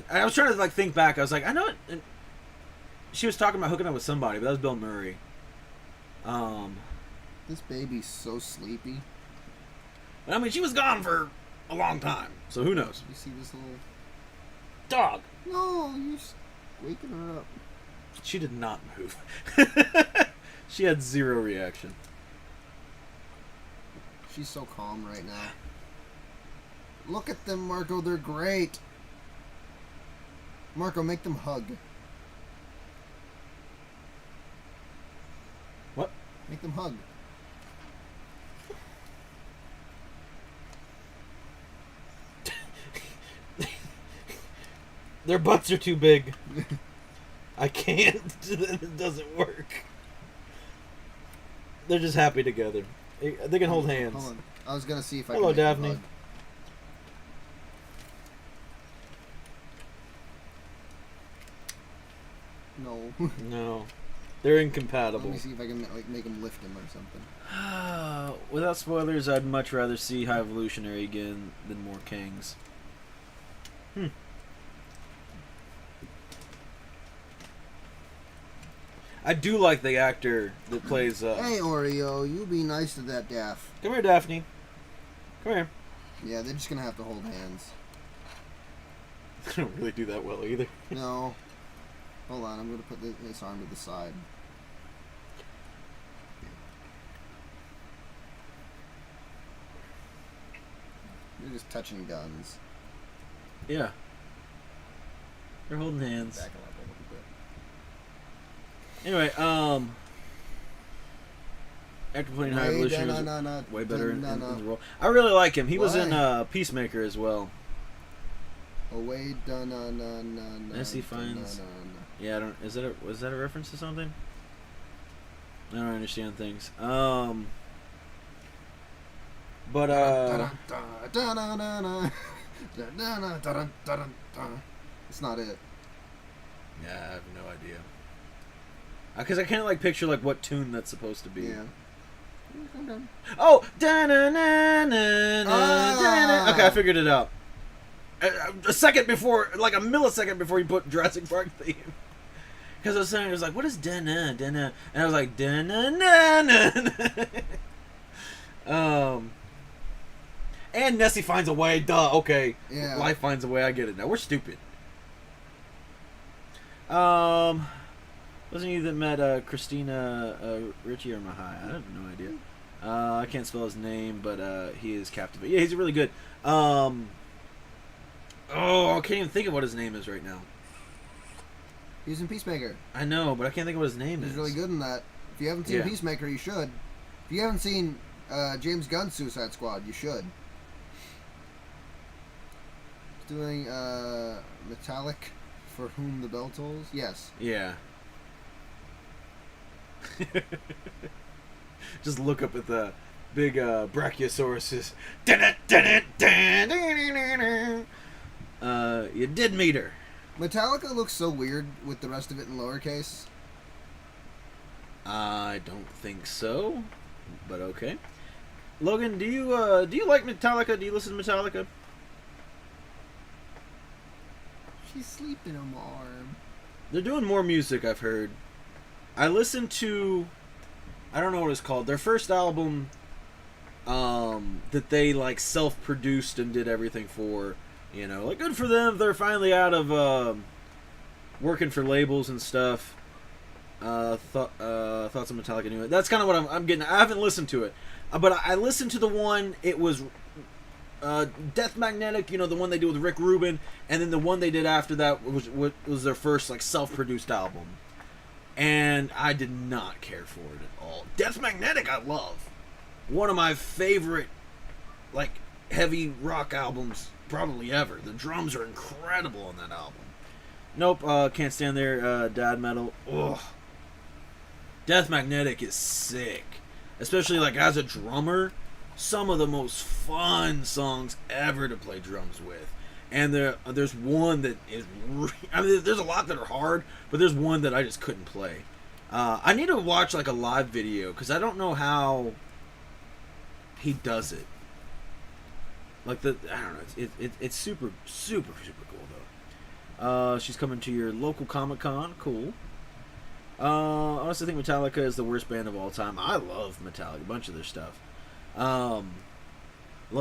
I was trying to think back. I was like, I know it. She was talking about hooking up with somebody, but that was Bill Murray. This baby's so sleepy. I mean, she was gone for a long time, so who knows? You see this little Dog. No, you're waking her up. She did not move. She had zero reaction. She's so calm right now. Look at them, Marco. They're great. Marco, make them hug. What? Make them hug. Their butts are too big. I can't. It doesn't work. They're just happy together. They can hold hands. Hold on. I was gonna see if I Hello, can make them Daphne. hug. No. No. They're Let incompatible. me see if I can make them lift him or something. Without spoilers, I'd much rather see High Evolutionary again than more Kings. I do like the actor that plays... Hey, Oreo, you be nice to that Daff. Come here, Daphne. Come here. Yeah, they're just gonna have to hold hands. They don't really do that well either. No. Hold on, I'm gonna put this arm to the side. You're just touching guns. Yeah. They're holding hands. Back them up a little bit. Anyway, after playing High Evolution, was way better in the role. I really like him. He was in Peacemaker as well. Away, Nessie finds. Yeah, I don't. Was that a reference to something? I don't understand things. But it's not it. yeah, I have no idea. Because I can't like picture like what tune that's supposed to be. Yeah. Oh, da-na-na-na-na-na. Okay, I figured it out. A second before, like a millisecond before you put Jurassic Park theme. Because I was saying, it was like, what is da-na, da-na? And I was like, da-na-na-na. And Nessie finds a way. Duh. Okay. Yeah. Life finds a way. I get it now. We're stupid. Wasn't you that met Christina Ricci or Mahai? I have no idea. I can't spell his name, but he is captivating. Yeah, he's really good. Oh, I can't even think of what his name is right now. He was in Peacemaker. I know, but I can't think of what his name is. He's really good in that. If you haven't seen Peacemaker, you should. If you haven't seen James Gunn's Suicide Squad, you should. He's doing Metallic, For Whom the Bell Tolls. Yes. Yeah. Just look up at the big brachiosauruses. You did meet her. Metallica looks so weird with the rest of it in lowercase. I don't think so, but okay. Logan, do you like Metallica? Do you listen to Metallica? She's sleeping on my arm. They're doing more music, I've heard. I listened to, I don't know what it's called, their first album that they like self-produced and did everything for. You know, like, good for them. They're finally out of working for labels and stuff. Thoughts on Metallica knew it. That's kind of what I'm getting. I haven't listened to it, but I listened to the one. It was Death Magnetic. You know, the one they did with Rick Rubin, and then the one they did after that was their first like self-produced album, and I did not care for it at all. Death Magnetic, I love. One of my favorite like heavy rock albums probably ever. The drums are incredible on that album. Nope, can't stand their dad metal. Ugh. Death Magnetic is sick. Especially like as a drummer, some of the most fun songs ever to play drums with. And there's one that is I mean, there's a lot that are hard, but there's one that I just couldn't play. I need to watch like a live video because I don't know how he does it. Like I don't know, it's super cool though. She's coming to your local Comic-Con, cool. I honestly think Metallica is the worst band of all time. I love Metallica, a bunch of their stuff. Love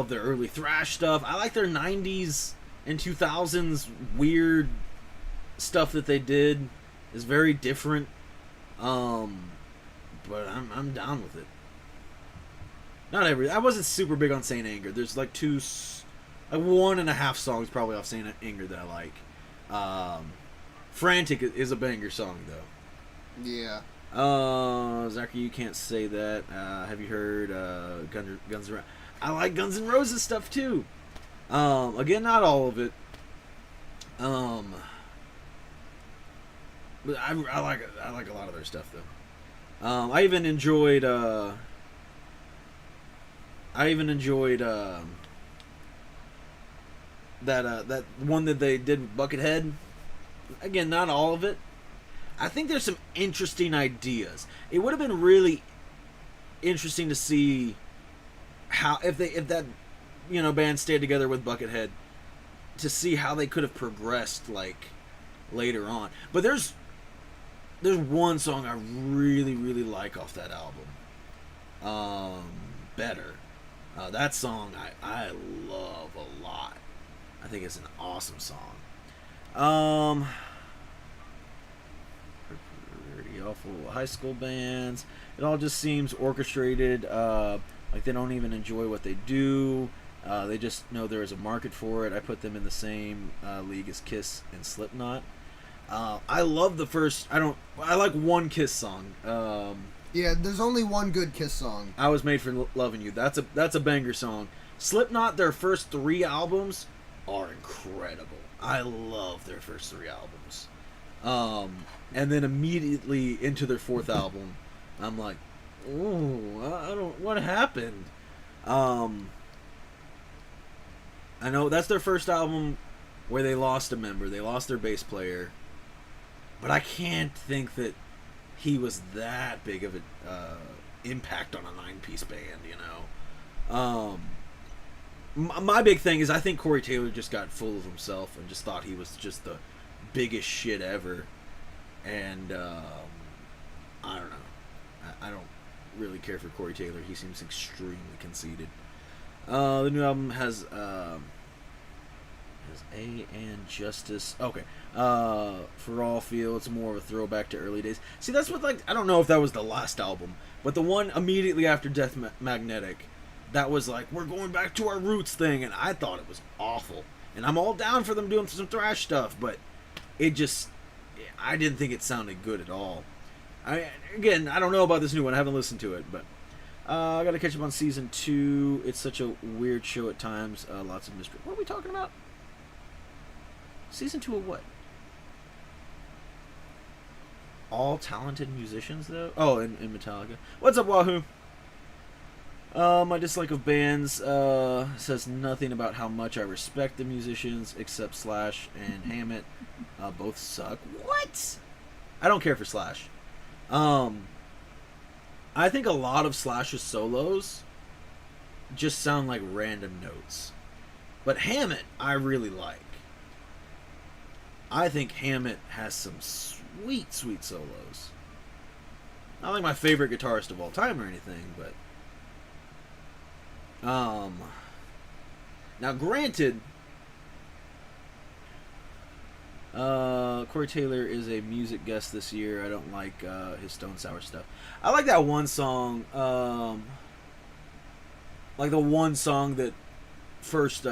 their early thrash stuff. I like their 90s and 2000s weird stuff that they did. It's very different. But I'm down with it. Not every. I wasn't super big on Saint Anger. There's like 1.5 songs probably off Saint Anger that I like. Frantic is a banger song though. Yeah. Zachary, you can't say that. Have you heard Guns N' Roses? I like Guns N' Roses stuff too. Again, not all of it. But I like a lot of their stuff though. I even enjoyed that one that they did with Buckethead. Again, not all of it. I think there's some interesting ideas. It would have been really interesting to see how if that band stayed together with Buckethead, to see how they could have progressed like later on. But there's one song I really, really like off that album. Better. That song I love a lot. I think it's an awesome song. Pretty awful high school bands. It all just seems orchestrated. Like they don't even enjoy what they do. They just know there is a market for it. I put them in the same league as Kiss and Slipknot. I love the first. I like one Kiss song. Yeah, there's only one good Kiss song. I Was Made for Loving You. That's a banger song. Slipknot, their first 3 albums are incredible. I love their first 3 albums. And then immediately into their 4th album, I'm like, ooh, I don't. What happened? I know that's their first album where they lost a member. They lost their bass player. But I can't think that he was that big of an impact on a 9-piece band, My big thing is I think Corey Taylor just got full of himself and just thought he was just the biggest shit ever. And I don't know. I don't really care for Corey Taylor. He seems extremely conceited. The new album has A and Justice. Okay. For All Feel, it's more of a throwback to early days. See, that's what, I don't know if that was the last album, but the one immediately after Death Magnetic, that was like, we're going back to our roots thing, and I thought it was awful. And I'm all down for them doing some thrash stuff, but it just, I didn't think it sounded good at all. Again, I don't know about this new one. I haven't listened to it, but I got to catch up on season 2. It's such a weird show at times. Lots of mystery. What are we talking about? Season 2 of what? All talented musicians, though? Oh, in Metallica. What's up, Wahoo? My dislike of bands says nothing about how much I respect the musicians, except Slash and Hammett. Both suck. What? I don't care for Slash. I think a lot of Slash's solos just sound like random notes. But Hammett, I really like. I think Hammett has some sweet, sweet solos. Not like my favorite guitarist of all time or anything, but now granted, Corey Taylor is a music guest this year. I don't like his Stone Sour stuff. I like that one song, like the one song that first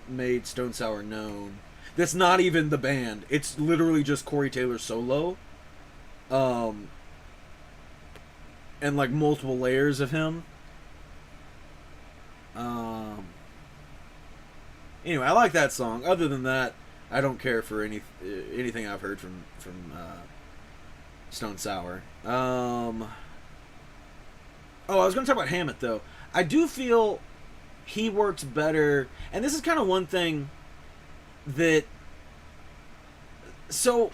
made Stone Sour known. That's not even the band. It's literally just Corey Taylor solo. And like multiple layers of him. Anyway, I like that song. Other than that, I don't care for anything I've heard from Stone Sour. Oh, I was going to talk about Hammett though. I do feel he works better, and this is kind of one thing that. So,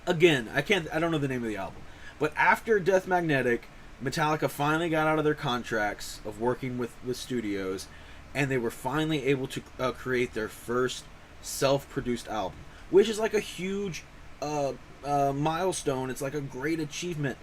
again, I don't know the name of the album, but after Death Magnetic, Metallica finally got out of their contracts of working with studios, and they were finally able to create their first self-produced album, which is like a huge milestone. It's like a great achievement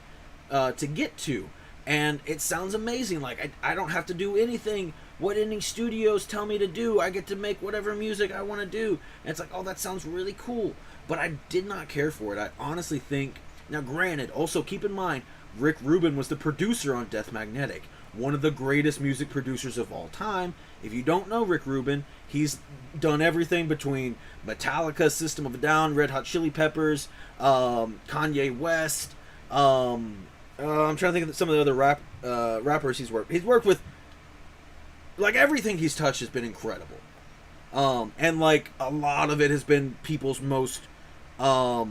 to get to, and it sounds amazing. Like I don't have to do anything what any studios tell me to do. I get to make whatever music I want to do. And it's like, oh, that sounds really cool. But I did not care for it. I honestly think, now granted, also keep in mind, Rick Rubin was the producer on Death Magnetic, one of the greatest music producers of all time. If you don't know Rick Rubin, he's done everything between Metallica, System of a Down, Red Hot Chili Peppers, Kanye West. I'm trying to think of some of the other rappers he's worked. He's worked with, like, everything he's touched has been incredible. And like a lot of it has been people's most, their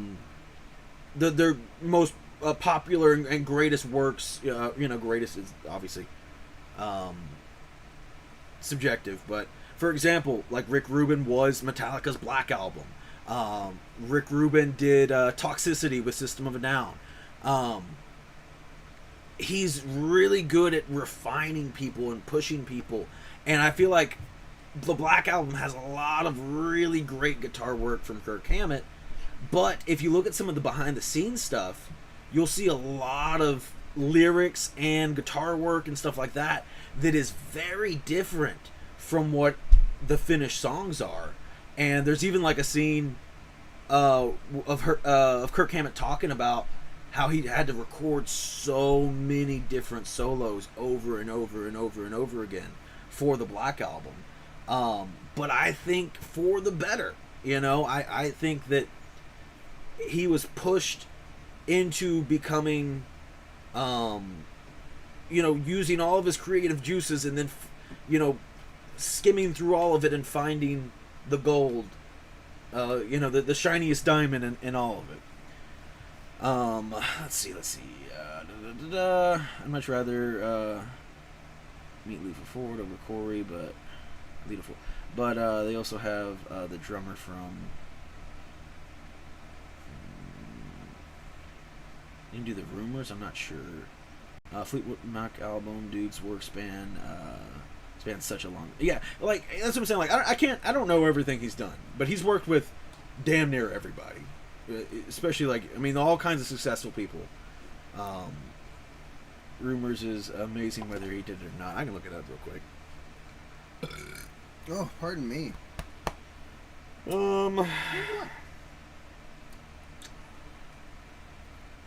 most popular and greatest works. Greatest is obviously subjective, but for example, like Rick Rubin was Metallica's Black Album. Rick Rubin did Toxicity with System of a Down. He's really good at refining people and pushing people, and I feel like the Black Album has a lot of really great guitar work from Kirk Hammett. But if you look at some of the behind the scenes stuff, you'll see a lot of lyrics and guitar work and stuff like that that is very different from what the finished songs are. And there's even like a scene of Kirk Hammett talking about how he had to record so many different solos over and over and over and over again for the Black Album. But I think for the better. I think that he was pushed into becoming, using all of his creative juices and then, skimming through all of it and finding the gold, the shiniest diamond in all of it. Let's see. I'd much rather meet Lethal Forward over Corey, but they also have the drummer from. You can do the Rumors. I'm not sure. Fleetwood Mac album, dude's work spans such a long. Yeah, like that's what I'm saying. Like I don't know everything he's done, but he's worked with damn near everybody, especially all kinds of successful people. Rumors is amazing whether he did it or not. I can look it up real quick. Oh, pardon me.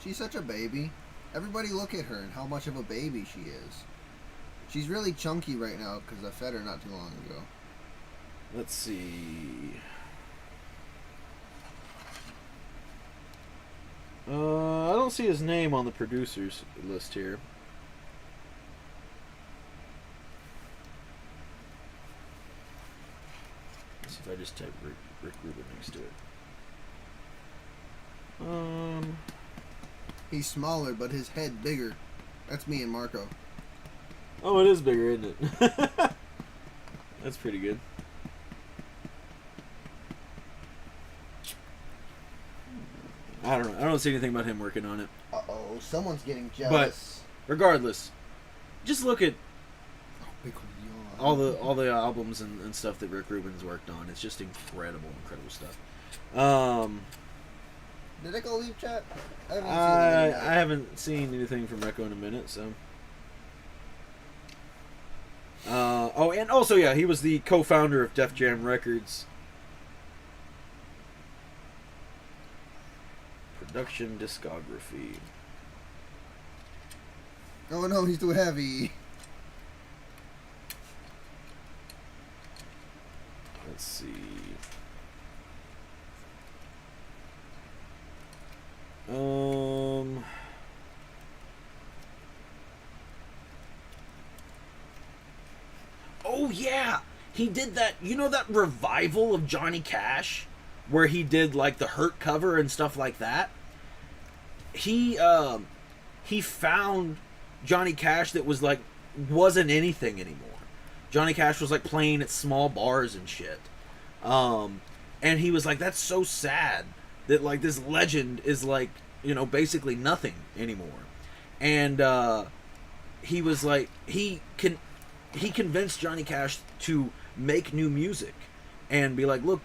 She's such a baby. Everybody look at her and how much of a baby she is. She's really chunky right now because I fed her not too long ago. Let's see. I don't see his name on the producers list here. Let's see if I just type Rick Rubin next to it. He's smaller, but his head bigger. That's me and Marco. Oh, it is bigger, isn't it? That's pretty good. I don't know. I don't see anything about him working on it. Uh-oh, someone's getting jealous. But regardless, just look at all the albums and stuff that Rick Rubin's worked on. It's just incredible stuff. Did Echo leave chat? I haven't seen anything from Echo in a minute, so. And also, yeah, he was the co-founder of Def Jam Records. Production discography. Oh no, he's too heavy. Let's see. Oh yeah, he did that. You know that revival of Johnny Cash, where he did like the Hurt cover and stuff like that. He found Johnny Cash that wasn't anything anymore. Johnny Cash was like playing at small bars and shit. And he was like, that's so sad that like this legend is like, basically nothing anymore. And he was like, he convinced Johnny Cash to make new music and be like, look,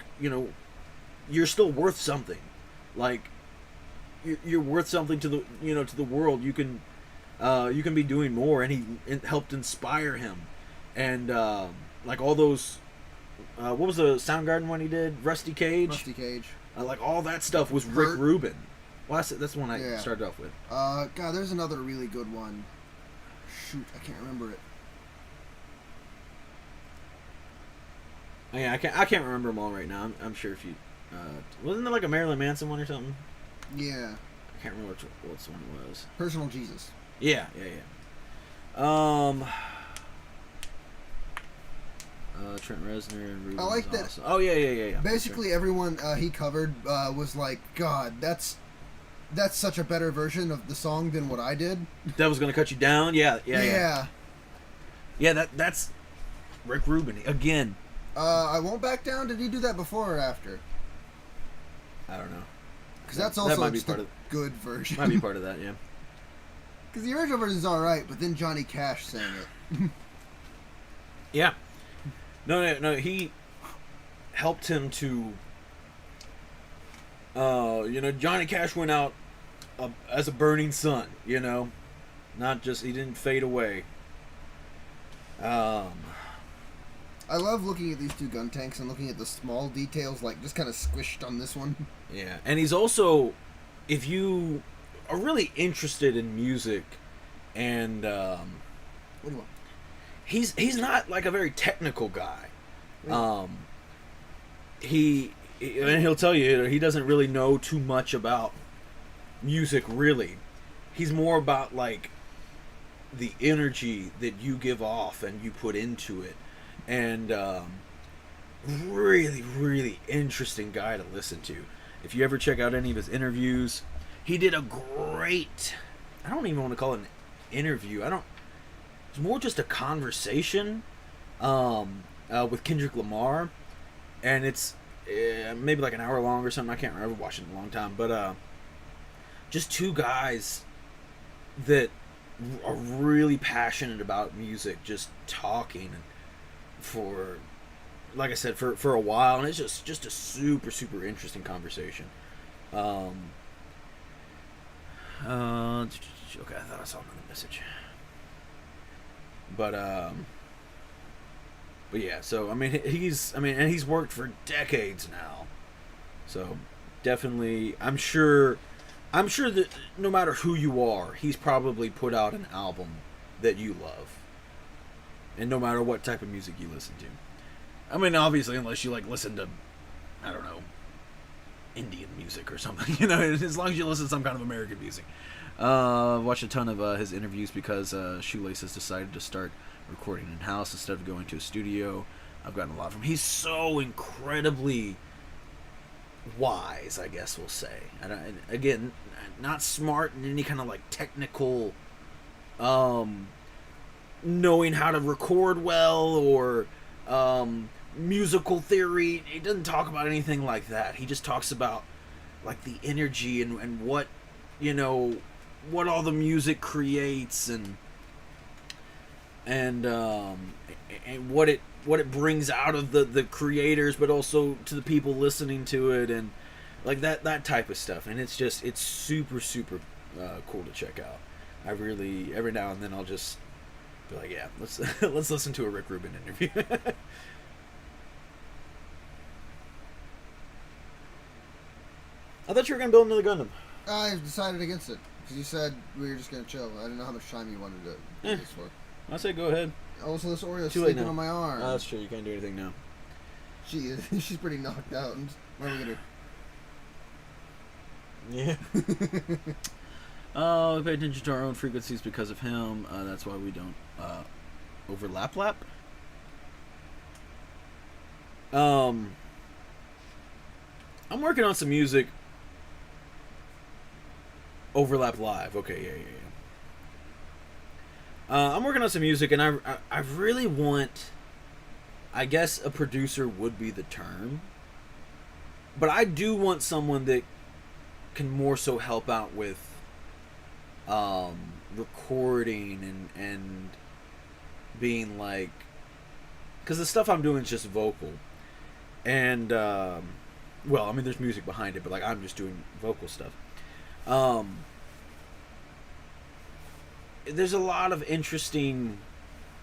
you're still worth something. Like, you're worth something to the to the world. You can be doing more, and he helped inspire him, and like all those. What was the Soundgarden one he did? Rusty Cage. Rusty Cage. Like all that stuff was Rick Rubin. Well, that's the one I started off with. God, there's another really good one. Shoot, I can't remember it. Oh, yeah, I can't remember them all right now. I'm sure if you wasn't there like a Marilyn Manson one or something? Yeah. I can't remember which one it was. Personal Jesus. Yeah. Trent Reznor and Ruben. I like that. Awesome. Oh yeah. Basically, everyone he covered was like, "God, that's such a better version of the song than what I did." That was gonna cut you down. Yeah. That's Rick Rubin again. I Won't Back Down. Did he do that before or after? I don't know. Because that's also just a good version. Might be part of that, yeah. Because the original version is all right, but then Johnny Cash sang it. Yeah. No. He helped him to. Johnny Cash went out as a burning sun. Not just he didn't fade away. I love looking at these two Guntanks and looking at the small details, like just kind of squished on this one. Yeah, and he's also, if you are really interested in music, and what do you want? He's not like a very technical guy. Yeah. He'll tell you he doesn't really know too much about music. Really, he's more about like the energy that you give off and you put into it. And really, really interesting guy to listen to. If you ever check out any of his interviews, he did a great. I don't even want to call it an interview. It's more just a conversation with Kendrick Lamar, and it's maybe like an hour long or something. I can't remember. I've watched it in a long time, but just two guys that are really passionate about music, just talking and. For, like I said, for a while, and it's just a super interesting conversation. Okay, I thought I saw another message, but yeah. So and he's worked for decades now. So definitely, I'm sure that no matter who you are, he's probably put out an album that you love. And no matter what type of music you listen to. I mean, obviously, unless you, listen to, I don't know, Indian music or something. As long as you listen to some kind of American music. I've watched a ton of his interviews because Shoelace has decided to start recording in-house instead of going to a studio. I've gotten a lot from him. He's so incredibly wise, I guess we'll say. Again, not smart in any kind of, technical... knowing how to record well or musical theory. He doesn't talk about anything like that. He just talks about the energy and what what all the music creates and what it brings out of the creators, but also to the people listening to it, and that type of stuff. And it's super cool to check out. I really, every now and then I'll just be like, yeah, let's listen to a Rick Rubin interview. I thought you were gonna build another Gundam. I decided against it because you said we were just gonna chill. I didn't know how much time you wanted to do this for. I say go ahead. Also, this Oreo's Too late sleeping now. on my arm. Oh, that's true. You can't do anything now. She is. She's pretty knocked out. What are we gonna do? Yeah. We pay attention to our own frequencies because of him. That's why we don't overlap. I'm working on some music. Overlap live. Okay, yeah. I'm working on some music, and I really want. I guess a producer would be the term, but I do want someone that can more so help out with recording and being because the stuff I'm doing is just vocal, and there's music behind it, but I'm just doing vocal stuff. There's a lot of interesting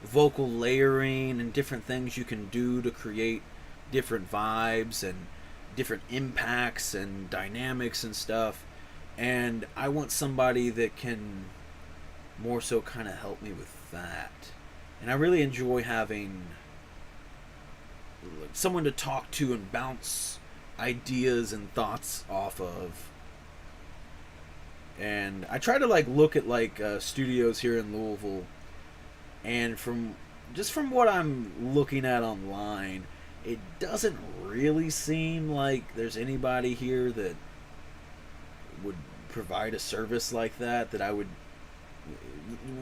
vocal layering and different things you can do to create different vibes and different impacts and dynamics and stuff. And I want somebody that can more so kind of help me with that. And I really enjoy having someone to talk to and bounce ideas and thoughts off of. And I try to like look at like studios here in Louisville, and from what I'm looking at online, it doesn't really seem like there's anybody here that would provide a service like that I would,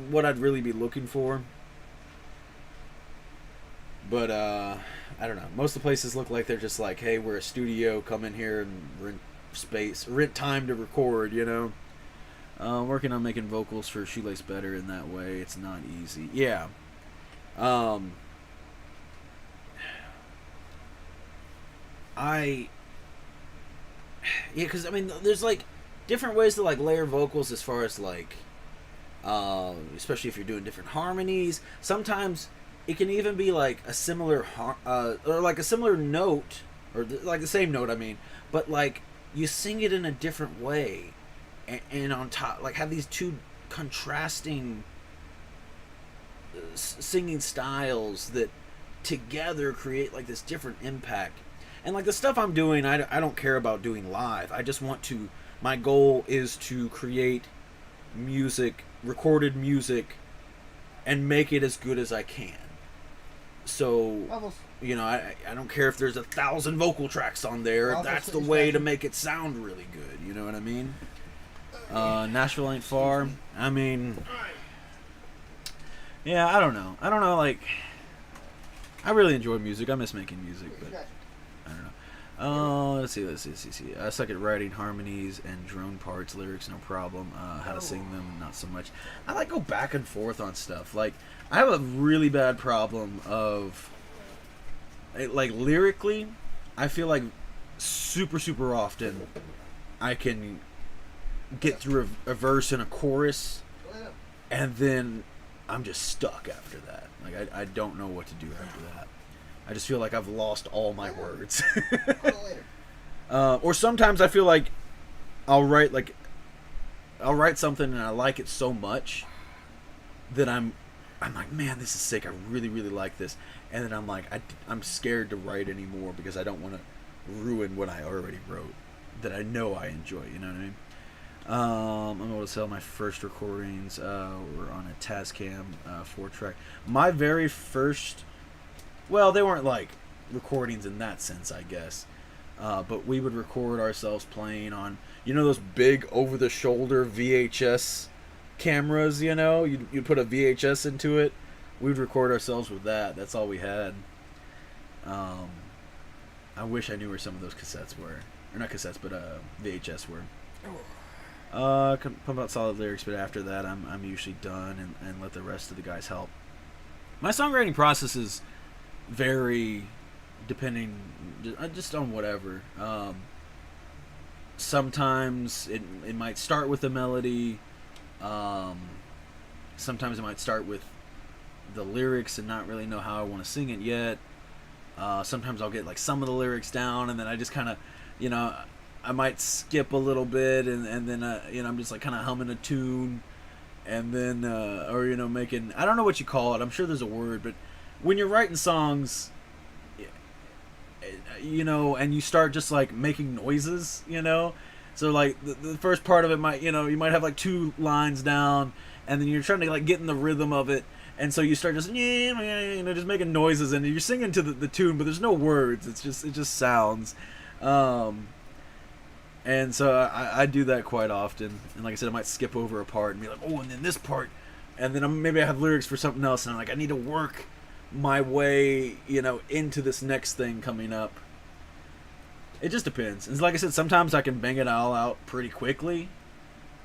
what I'd really be looking for. But I don't know. Most of the places look like they're just like, hey, we're a studio, come in here and rent time to record, you know. Working on making vocals for Shoelace better in that way. It's not easy. Yeah. Because I mean, there's like different ways to like layer vocals as far as like, especially if you're doing different harmonies. Sometimes it can even be like a similar or like a similar note, or like the same note. I mean, but like you sing it in a different way. And on top, like, have these two contrasting singing styles that together create like this different impact. And like the stuff I'm doing, I don't care about doing live. I just want to, my goal is to create music, recorded music, and make it as good as I can. So, you know, I don't care if there's 1,000 vocal tracks on there. That's the way to make it sound really good. You know what I mean? Nashville ain't far. I mean, yeah, I don't know. Like, I really enjoy music. I miss making music, but I don't know. Let's see. I suck at writing harmonies and drone parts, lyrics, no problem. How to sing them, not so much. I like go back and forth on stuff. Like, I have a really bad problem of, like, lyrically, I feel like super often I can get through a verse and a chorus, and then I'm just stuck after that. Like, I don't know what to do after that. I just feel like I've lost all my words. Or sometimes I feel like I'll write something and I like it so much that I'm like, man, this is sick. I really like this. And then I'm like, I'm scared to write anymore because I don't want to ruin what I already wrote that I know I enjoy. You know what I mean? I'm able to sell my first recordings. Were on a Tascam 4-track. My very first, well, they weren't like recordings in that sense, I guess. But we would record ourselves playing on, you know, those big over-the-shoulder VHS cameras. You know, you'd put a VHS into it. We'd record ourselves with that. That's all we had. I wish I knew where some of those cassettes were, or not cassettes, but VHS were. Pump out solid lyrics, but after that I'm usually done and let the rest of the guys help. My songwriting process is very depending just on whatever. Sometimes it might start with a melody. Sometimes it might start with the lyrics and not really know how I want to sing it yet. Sometimes I'll get like some of the lyrics down and then I just kind of, you know, I might skip a little bit and then you know, I'm just like kind of humming a tune, and then or you know, making, I don't know what you call it. I'm sure there's a word, but when you're writing songs, you know, and you start just like making noises, you know. So like the first part of it might, you know, you might have like 2 lines down, and then you're trying to like get in the rhythm of it, and so you start just, you know, just making noises, and you're singing to the tune, but there's no words. It just sounds. And so I do that quite often. And like I said, I might skip over a part and be like, oh, and then this part. And then maybe I have lyrics for something else. And I'm like, I need to work my way, you know, into this next thing coming up. It just depends. And like I said, sometimes I can bang it all out pretty quickly.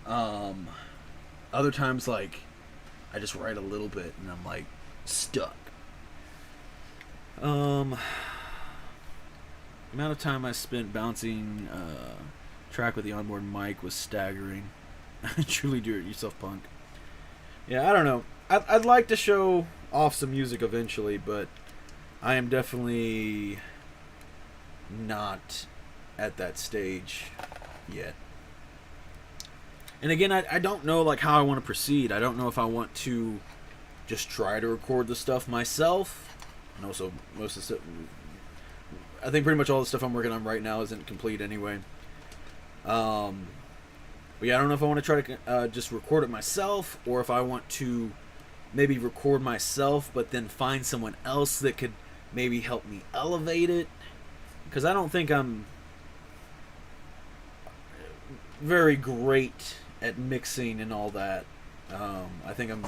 Other times, like, I just write a little bit and I'm like, stuck. The amount of time I spent bouncing track with the onboard mic was staggering. Truly do-it-yourself punk. Yeah, I don't know. I'd like to show off some music eventually, but I am definitely not at that stage yet. And again, I don't know like how I want to proceed. I don't know if I want to just try to record the stuff myself. And also, most of the stuff, I think pretty much all the stuff I'm working on right now isn't complete anyway. But yeah, I don't know if I want to try to just record it myself, or if I want to maybe record myself, but then find someone else that could maybe help me elevate it. Because I don't think I'm very great at mixing and all that. I think I'm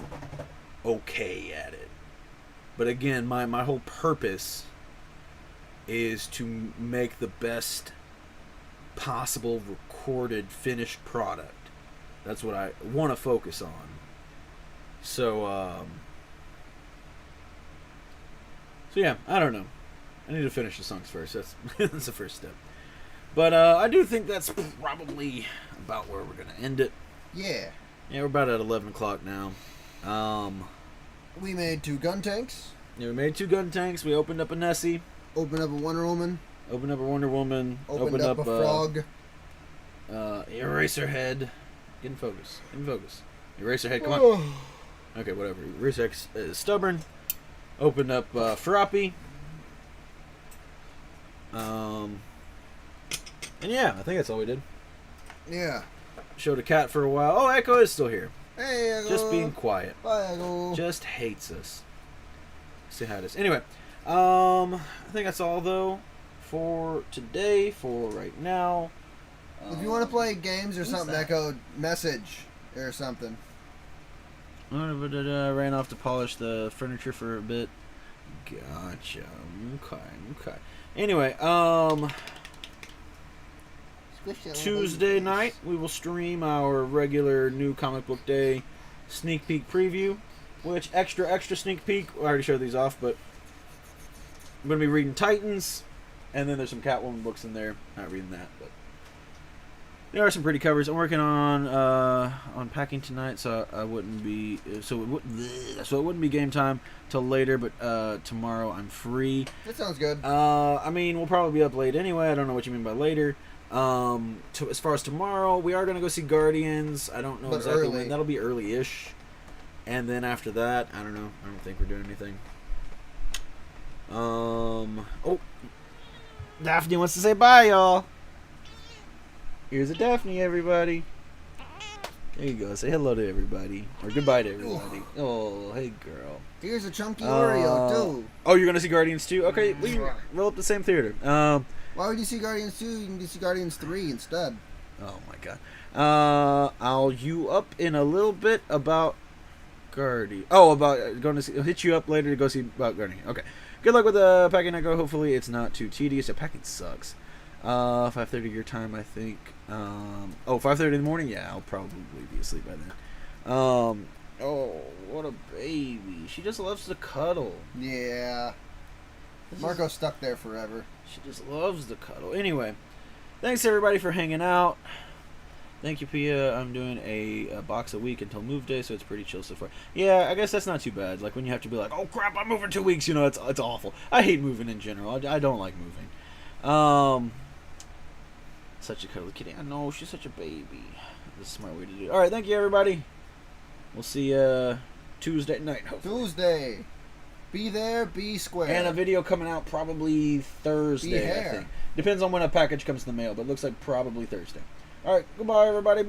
okay at it. But again, my whole purpose is to make the best possible recorded finished product. That's what I want to focus on. So yeah, I don't know. I need to finish the songs first. That's that's the first step. But I do think that's probably about where we're gonna end it. Yeah. Yeah, we're about at 11 o'clock now. We made 2 Guntanks. Yeah, we made 2 Guntanks. We opened up a Nessie. Opened up a Wonder Woman. Opened up a Wonder Woman. Opened up a frog. Eraserhead. Get in focus. Get in focus. Eraserhead, come on. Okay, whatever. Eraserhead is stubborn. Opened up Froppy. And yeah, I think that's all we did. Yeah. Showed a cat for a while. Oh, Echo is still here. Hey, Echo. Just being quiet. Bye, Echo. Just hates us. Say hi to us. Anyway, I think that's all though for today. For right now. If you want to play games or something, Echo, message or something. I ran off to polish the furniture for a bit. Gotcha. Okay. Anyway, Tuesday night we will stream our regular new comic book day sneak peek preview, which extra sneak peek. I already showed these off, but I'm gonna be reading Titans, and then there's some Catwoman books in there. Not reading that, but there are some pretty covers. I'm working on packing tonight, so it wouldn't be game time till later. But tomorrow I'm free. That sounds good. I mean, we'll probably be up late anyway. I don't know what you mean by later. As far as tomorrow, we are gonna go see Guardians. I don't know But exactly early. when. That'll be early-ish. And then after that, I don't know. I don't think we're doing anything. Oh, Daphne wants to say bye, y'all. Here's a Daphne, everybody. There you go. Say hello to everybody. Or goodbye to everybody. Oh, hey, girl. Here's a chunky Oreo, too. Oh, you're going to see Guardians 2? Okay, we can roll up the same theater. Why would you see Guardians 2? You can just see Guardians 3 instead. Oh, my God. I'll you up in a little bit about Guardian. Oh, about going to see. I'll hit you up later to go see about Guardian. Okay. Good luck with the packing, Echo. Hopefully it's not too tedious. The packing sucks. 5:30 your time, I think. 5:30 in the morning? Yeah, I'll probably be asleep by then. Oh, what a baby. She just loves to cuddle. Yeah. Marco's stuck there forever. She just loves to cuddle. Anyway, thanks everybody for hanging out. Thank you, Pia. I'm doing a box a week until move day, so it's pretty chill so far. Yeah, I guess that's not too bad. Like when you have to be like, oh crap, I'm moving 2 weeks. You know, it's awful. I hate moving in general. I don't like moving. Such a cuddly kitty. I know, she's such a baby. That's a smart way to do it. Alright, thank you, everybody. We'll see you Tuesday night, hopefully. Tuesday. Be there, be square. And a video coming out probably Thursday, I think. Depends on when a package comes in the mail, but it looks like probably Thursday. Alright, goodbye, everybody.